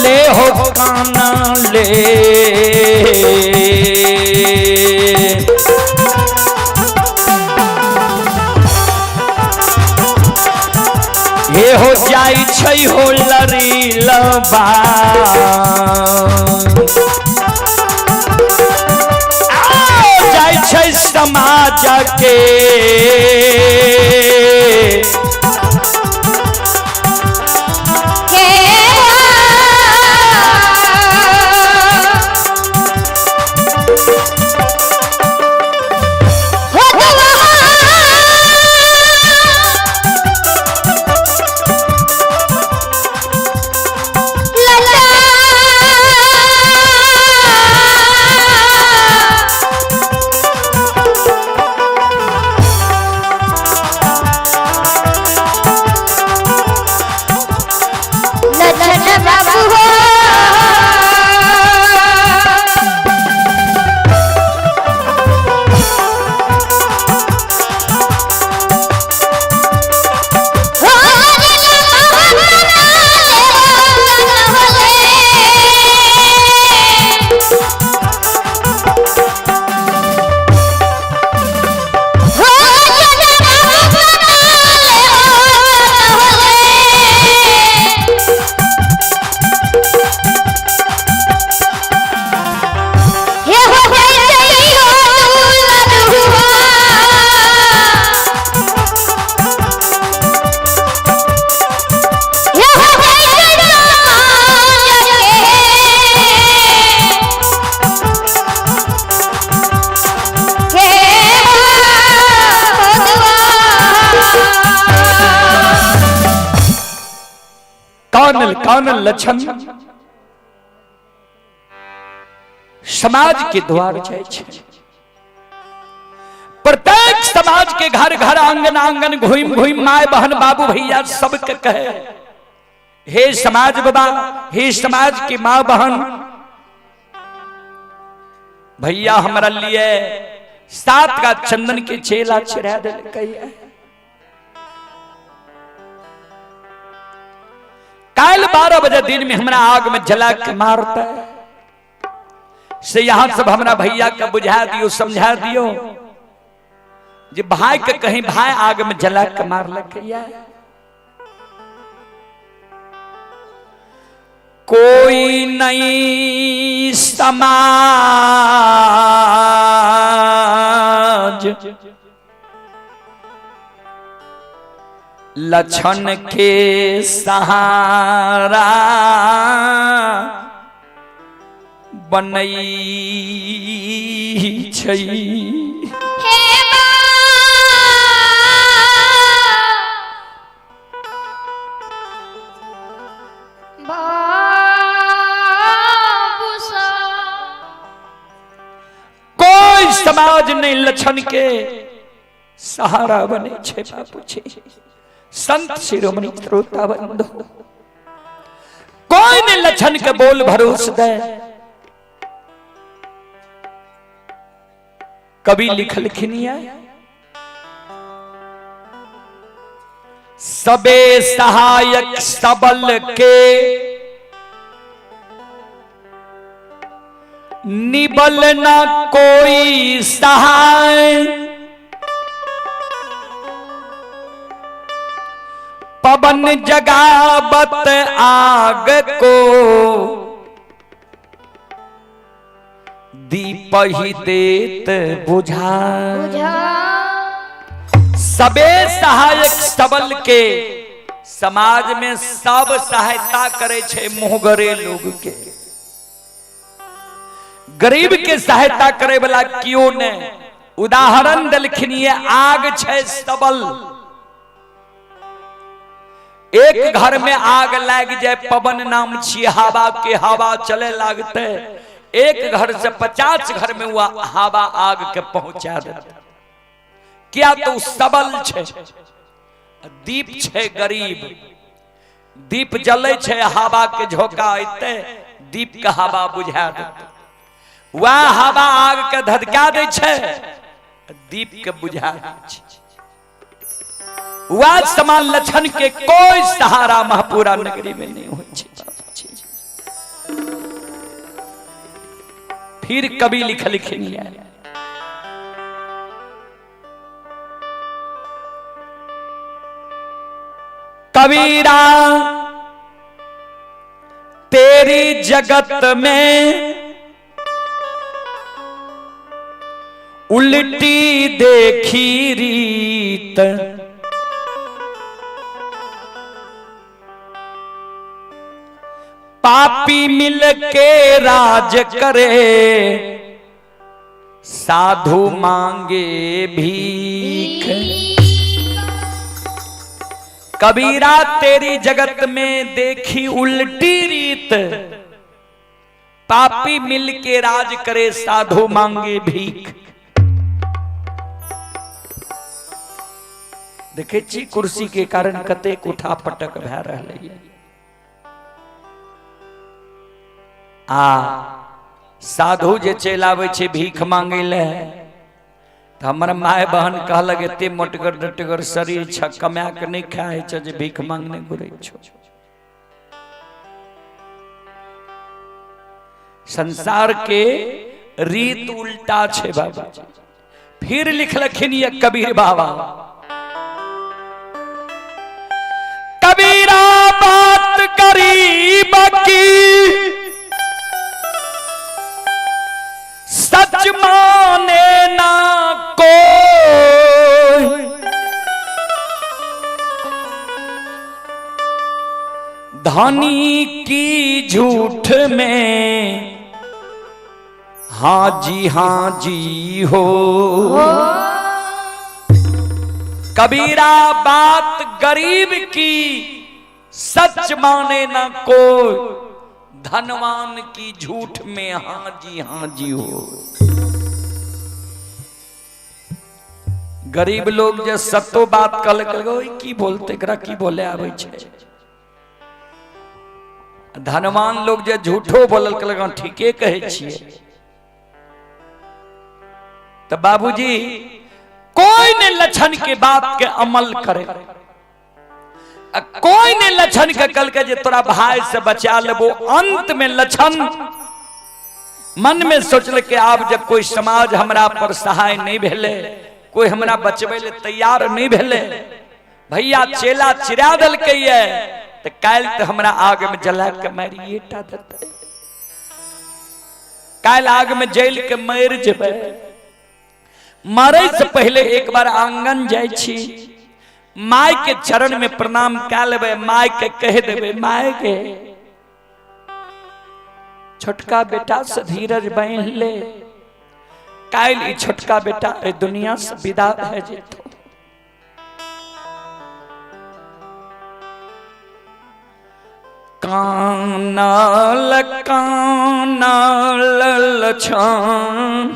ले हो कान ले छै हो लरी लबा जाइ छै समाज के कानल लक्षण समाज के द्वार जाय छै। प्रत्येक समाज के घर घर आंगन आंगन घुम घुम माय बहन बाबू भैया सबके कहे हे समाज बाबा, हे समाज की माँ बहन भैया, हमारा लिए 7 का चंदन के चेला चढ़ा दे। काल 12 बजे दिन में हमरा आग में जला के मारता है से यहां सब हमरा भैया का बुझा दियो, समझा दियो जे भाई के कहीं भाई आग में जला के मार लगे। कोई नहीं समाज लक्षण के सहारा बनई छै। कोई समाज नहीं लक्षण के सहारा बने छे बाबू छे। संत शिरोमणि श्रोता बंधु, कोई ने लक्षण के बोल भरोस दे। कभी लिखल खिनिया सबे सहायक सबल के निबल ना कोई सहाय। पवन जगावत आग को दीप ही देत बुझा। सबे सहायक सबल के समाज में सब सहायता करे छे मुहगरे लोग के। गरीब के सहायता करे वाला क्यों ने? उदाहरण दलखिन आग छे सबल। एक घर में आग लग जाए, पवन नाम छी हवा के, हवा चले लगते एक घर से 50 घर में हुआ हवा आग के पहुंचा देते। क्या तो सबल छे। दीप छे गरीब, दीप जले छे हवा के झोंका आते, दीप के हवा बुझा देते। वह हवा आग के धधका दे छे, दीप के बुझा दे छे। वह समान लक्षण के कोई सहारा महापुरा नगरी में नहीं हो। फिर कभी लिख लिखनी है कबीरा तेरी जगत में उल्टी देखी रीत, पापी मिल के राज करे, साधु मांगे भीख। कबीरा तेरी जगत में देखी उल्टी रीत, पापी मिल के राज करे, साधु मांगे भीख। देखे छी कुर्सी के कारण कतेक उठा पटक भै रहलै। साधु जे चलि आबै छै भीख मांगे ले, तो हमर माय बहन कहलक एते मोटगर डटगर शरीर छ, कमा के नहीं खाए छ जे भीख मांगने घुरे छो। संसार के रीत उल्टा छे बाबा। फिर लिखलखिन ये कबीर बाबा, कबीरा बात गरीब की सच माने ना कोई, धनी की झूठ में हाँ जी हो। कबीरा बात गरीब की सच माने ना कोई, धनवान की झूठ में हाँ जी हो। गरीब लोग जे सत्तो बात कल की बोलते एकरा की बोले आवे छे, धनवान लोग जे झूठो बोलल कल ठीके कहे छिए। तो बाबूजी कोई ने लक्षण के बात के अमल करे, कोई ने लक्षण के कल के जे तोरा भाई से बचा लेबो। अंत में लक्षण मन में सोचल के आब जब कोई समाज हमरा पर सहाय नहीं भेले, कोई हमरा बचबे ले तैयार नहीं भेले, भैया चेला चिरा दल के ये तो काल तो हमरा आग में जला के मारिए टा देते, काल आग में जल के मर जेबे। मरे से पहले एक बार आंगन जाय छी, माय के चरण में प्रणाम कर लेबे, माय के कह देबे माय के छोटका बेटा से धीरज बांध ले, काल ई छोटका बेटा ए दुनिया से विदा भे जेतो। कानल लछन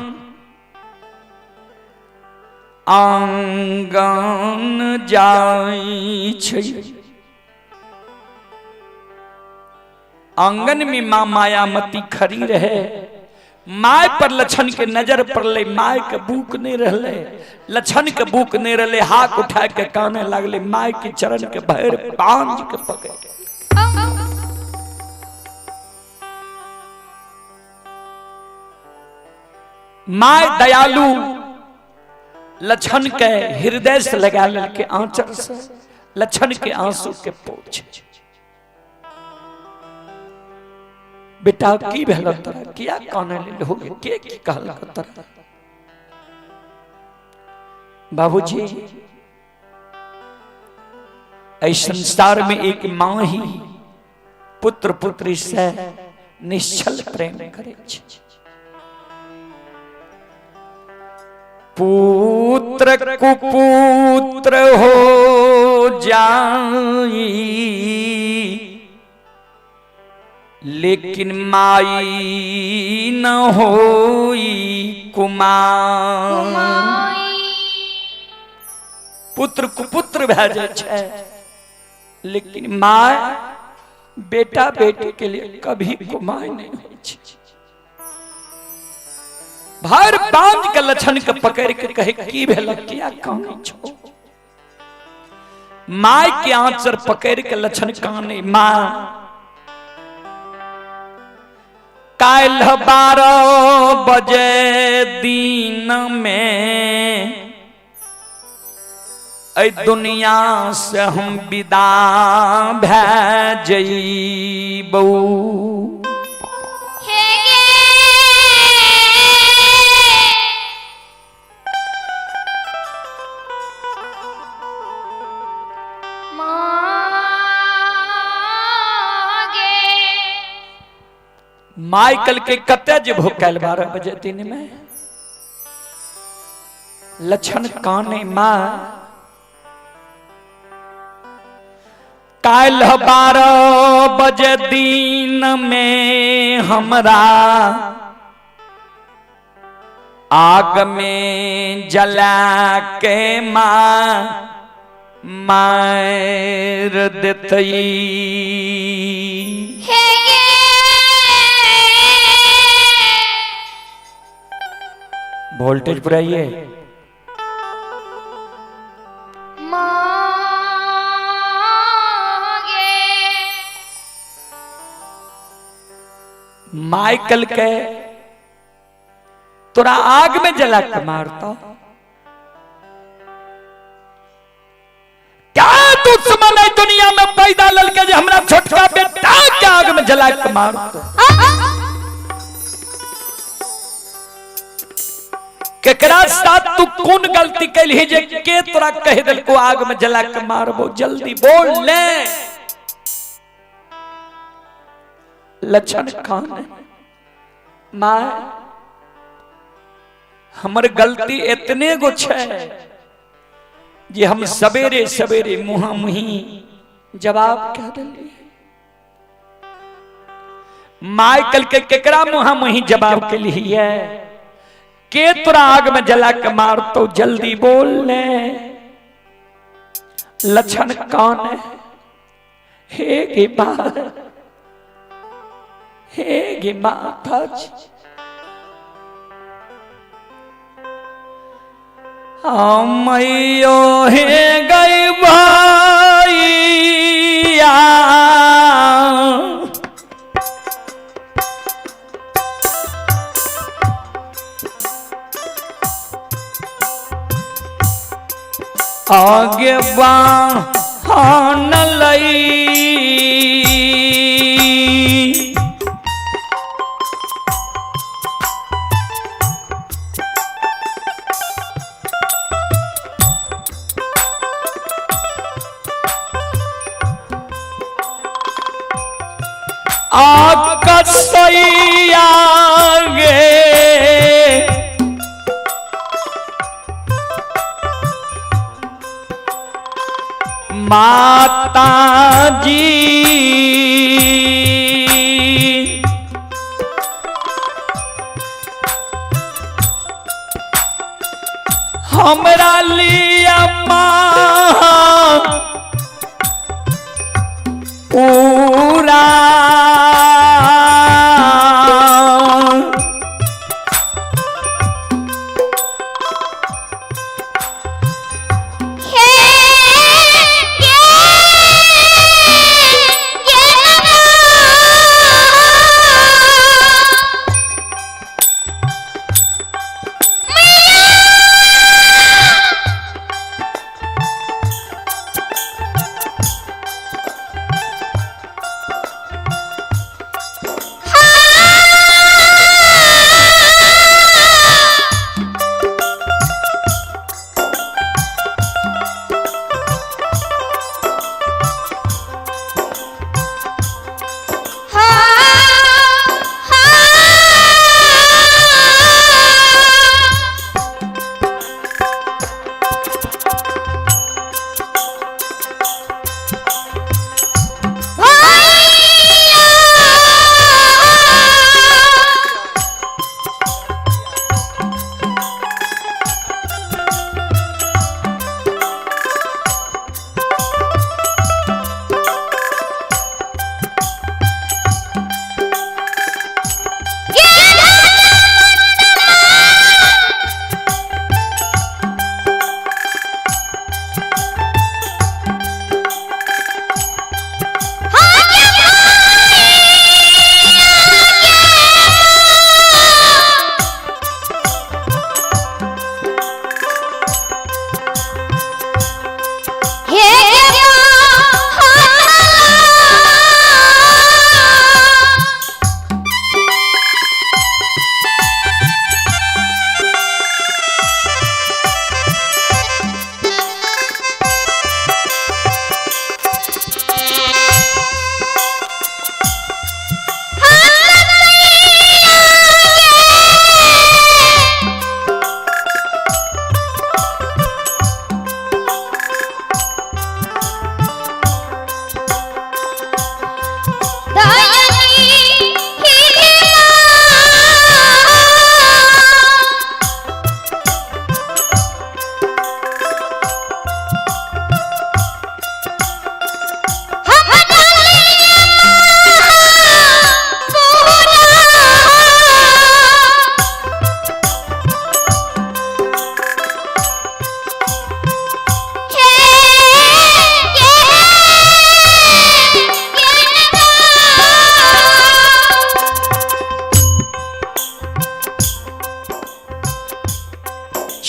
आंगन जाई छै। आंगन में मां मायामती खड़ी रहे, माय पर लक्षण के नजर पड़ले, माय के भूख नहीं रहले, लक्षण के भूख नहीं रहले, हाथ उठा के काने लागले, माय के चरण के भैर बांध के पकड़। माय दयालु लक्षण के हृदय से लगा के आंचल से लक्षण के आंसू के पोछ। बेटा की भेल तोरा, किया काने ले हो के की कहल तोरा। बाबूजी इस संसार में एक मां ही पुत्र पुत्री से निश्चल प्रेम करे छै। पुत्र कुपुत्र हो जाई, लेकिन माई न होई कुमार। पुत्र कुपुत्र भे जाय छै, लेकिन माय बेटा बेटी के लिए कभी कुमार नहीं होय छै। भर बांध के लक्षण के पकड़ के कहे की भेल, किया काने छो। माय के आंचर पकड़ के लक्षण काने, मां काल 12 बजे दिन में ऐ दुनिया से हम विदा भे जइबौ। माइकल के कते जे भूकल 12 बजे दिन में लक्षण काने माँ काल 12 बजे दिन में हमरा आग में जला के मार देतई। वोल्टेज बढ़ाइए। माइकल के तोरा आग में जला के मारता क्या दुश्मन है दुनिया में पैदा ललके जो हमरा छोटका बेटा के आग में जला के मारता। केकरा साथ तू कौन गलती कैली जे के तोरा कह दिल को आग में जला के मारबो? जल्दी बोल ले। लक्षण खान मां हमर गलती इतने गो छे जे हम सवेरे सवेरे मुहा मुही जवाब कह दिली। माइकल के केकरा मुहा मुही जवाब के लिए के तोरा आग में जला के मार तो? जल्दी बोल ले। लक्षण कौन है? हे गे मां, हे गे माता जी, मैयो हे गई भैया आगे बाहन लई आकसैया गे माता जी हमरा लिया माँ पूरा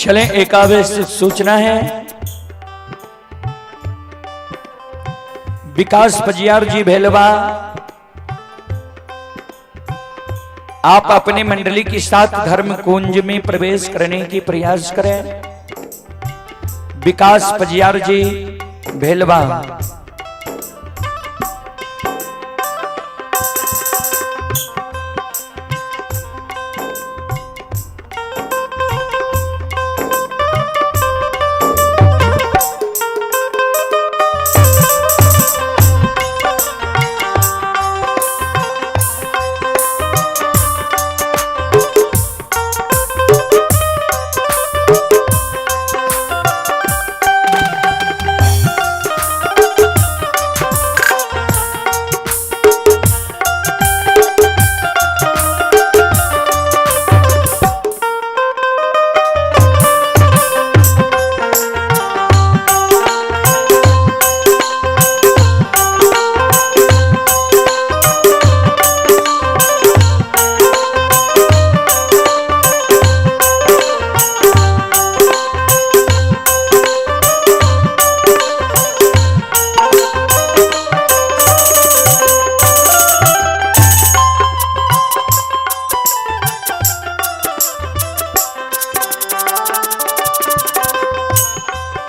चलें, एक आवश्यक सूचना है। विकास पजियार जी भेलवा, आप अपनी मंडली के साथ धर्म कुंज में प्रवेश करने की प्रयास करें। विकास पजियार जी भेलवा।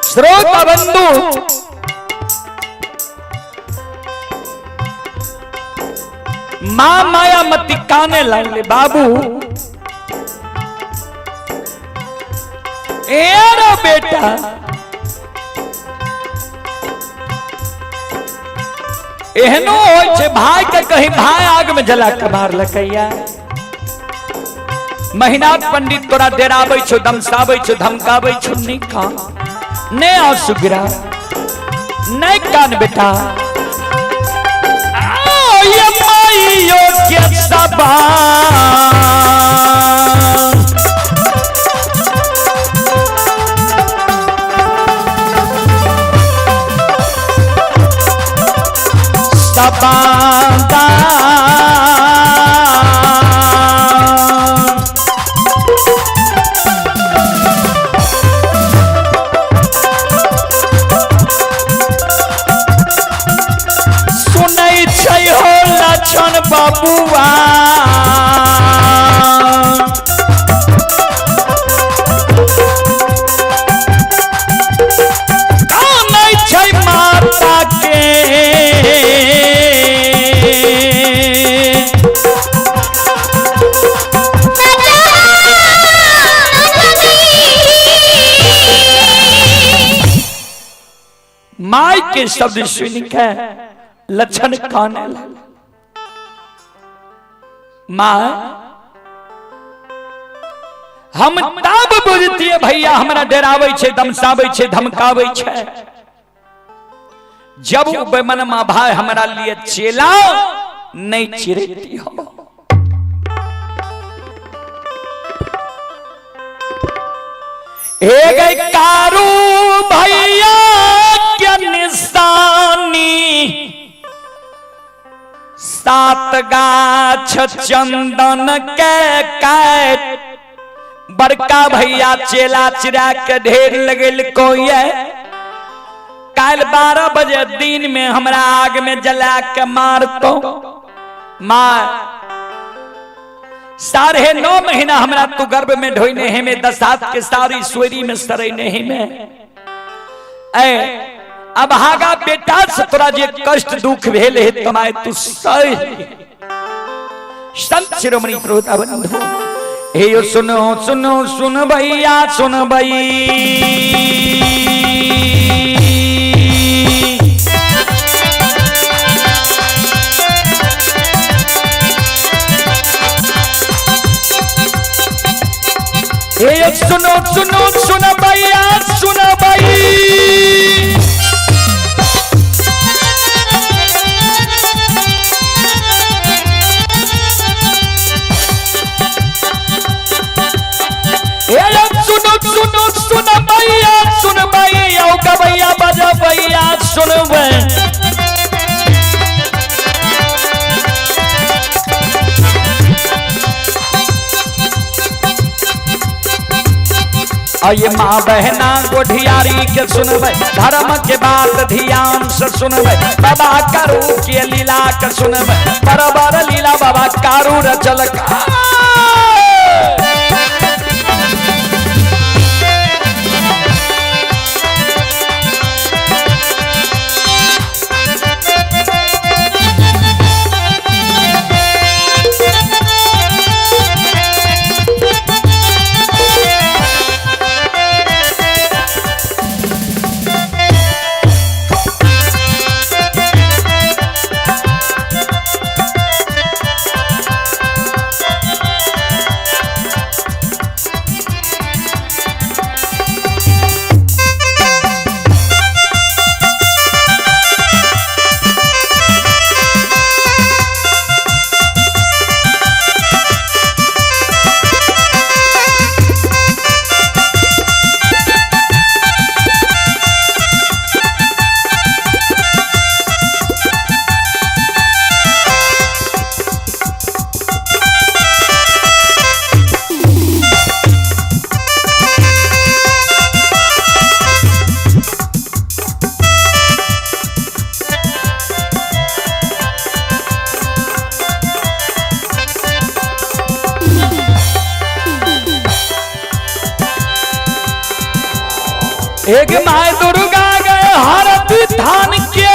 श्रोता बंधु, मां माया मती काने लाले बाबू, एरो बेटा एहनो होय छे भाई के कहीं भाई आग में जला के मार लकैया। महीनाथ पंडित तोरा डेराबै छो, दमसाबै छो, धमकाबै छो, नहीं का ने आंसू गिरा नहीं कान बेटा। ये माइयो के सबान सबान बाबुआ नहीं छै माता के माई के शब्द सुन के लक्षण काने लगे। मां हम तब बुझतिए भैया हमरा डराबै छे, दमसाबै छे, धमकाबै छे, जब बेमन मां भाई हमरा लिए चेला नहीं चिरती हो। एक कारू भैया के निशानी, सात गाछ चंदन के काट, बड़का भैया चेला चिरा के ढेर लगल कोई काल 12 बजे दिन में हमरा आग में जला के मारतो। मार 9.5 महीना हमरा तू गर्भ में ढोइने है में 10 हाथ के सारी सोरी में सरैने है में अब हागा बेटा से तोरा जे कष्ट दुख भेल है तमाय तू सही। संत शिरोमणि श्रोता बंधु, हे यो सुनो सुनो सुन भैया सुन भई, हे सुनो सुनो सुन भैया सुन भई, सुन भैया सुन भैया भैया बजा भैया सुन और ये माँ बहना गोढ़ियारी के सुनबे, धर्म के बात ध्यान से सुनबे, बाबा कारू के लीला के सुनबे, बराबर लीला बाबा कारू रचल का। एक माय दुर्गा गए हरदी थान के,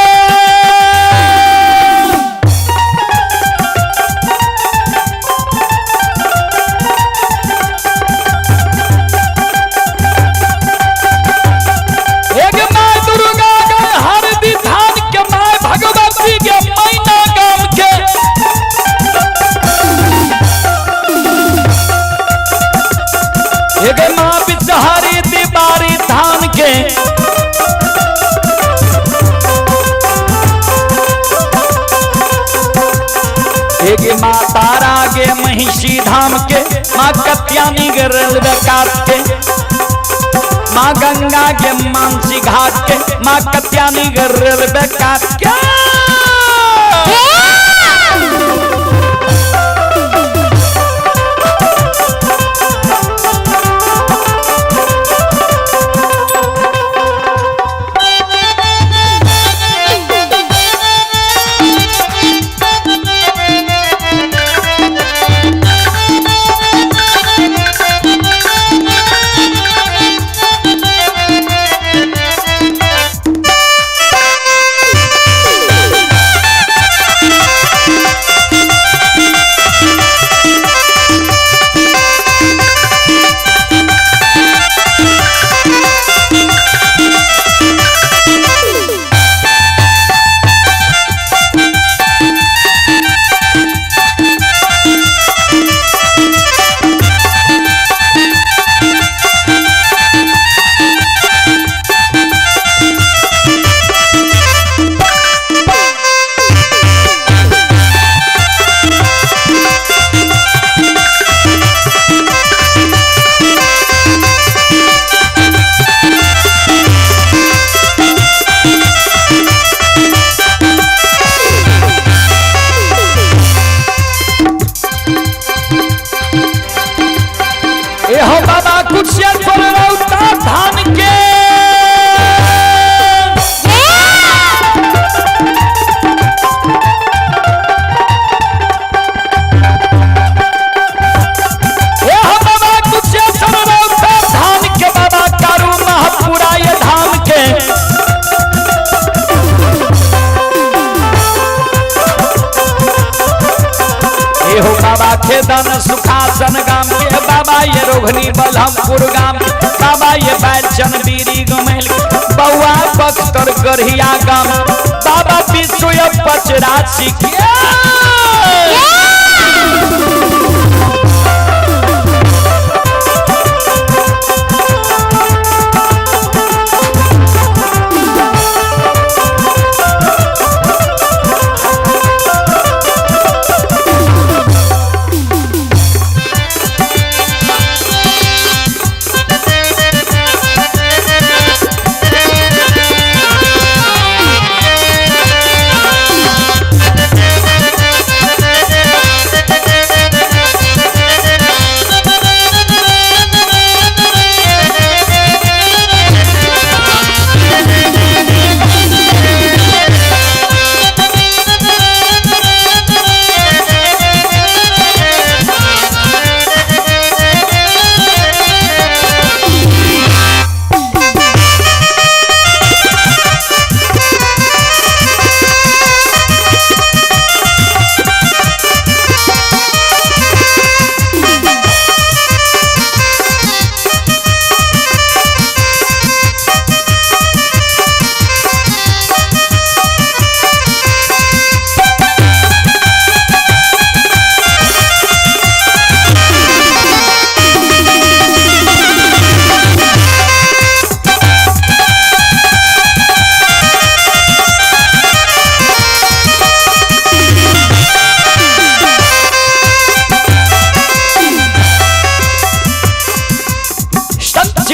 एक माय दुर्गा गए हरदी थान के, माय भगवती के मैना गाम के, एक माँ बिचहरी दीवारी धान के, एक माँ तारा गे महिषी धाम के, माँ कत्यानी गे रेलवे काट के, माँ गंगा के मानसी घाट के, माँ कत्यानी गे रेलवे काट के। खेदन सुखासन गाम के, बाबा ये रोघनी बलहमपुर गाम के, बाबा ये बैचन बीरी गमेल, बउआ बख्तर गढ़िया गाम, बाबा विश्व पचरासी के।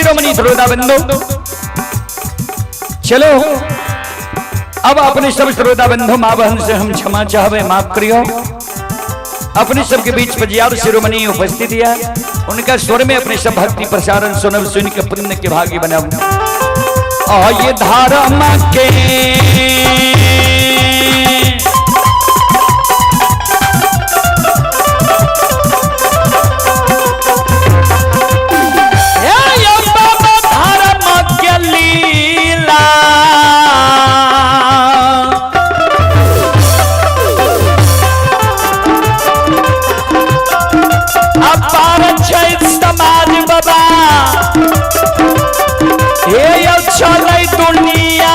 शिरोमणि श्रोता बंधु, चलो अब अपने सब श्रोता बंधु मां बहन से हम क्षमा चाहवे, माफ करियो। अपने सबके बीच पजियार शिरोमणि उपस्थित है, उनका स्वर में अपने सब भक्ति प्रसारण सुनब सुन के पुण्य के भागी बनब। ये धर्म के चले दुनिया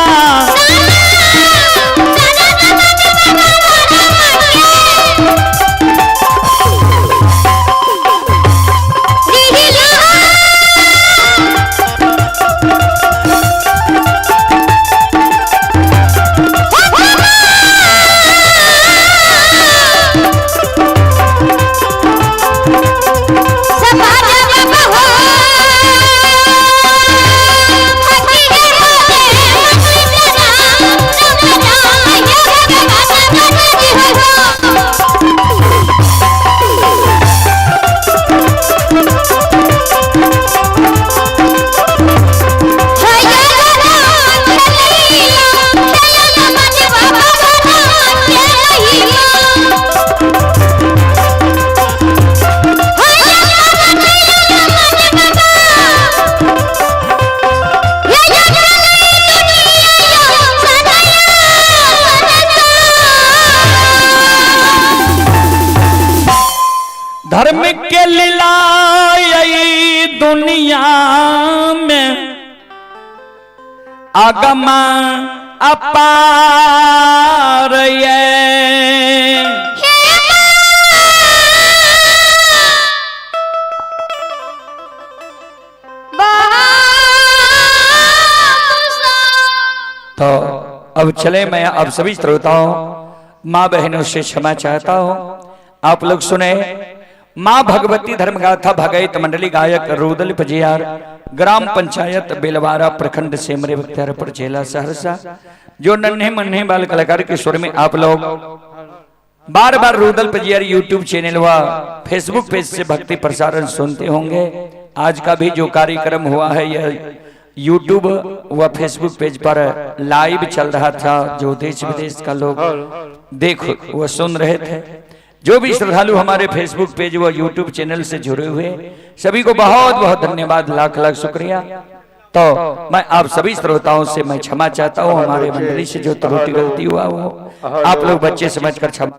धर्म के लिलाई दुनिया में आगमा अपार तो अब चले, मैं अब सभी श्रोताओं माँ बहनों से क्षमा चाहता हूँ। आप लोग सुने माँ भगवती धर्मगाथा भगैत मंडली गायक रुदल पजियार, ग्राम पंचायत बेलवारा, प्रखंड सेमरे बख्तियारपुर जिला सहरसा। जो नन्हे मन्हे बाल कलाकार के स्वर में आप लोग बार बार रुदल पजियार यूट्यूब चैनल व फेसबुक पेज से भक्ति प्रसारण सुनते होंगे। आज का भी जो कार्यक्रम हुआ है यह यूट्यूब व फेसबुक पेज पर लाइव चल रहा था। जो देश विदेश का लोग देख व सुन रहे थे, जो भी श्रद्धालु हमारे फेसबुक पेज व यूट्यूब चैनल से जुड़े हुए सभी को बहुत बहुत धन्यवाद, लाख लाख शुक्रिया। तो मैं आप सभी श्रोताओं से मैं क्षमा चाहता हूँ। हमारे मंडली से जो त्रुटि गलती हुआ वो आप लोग बच्चे समझकर क्षमा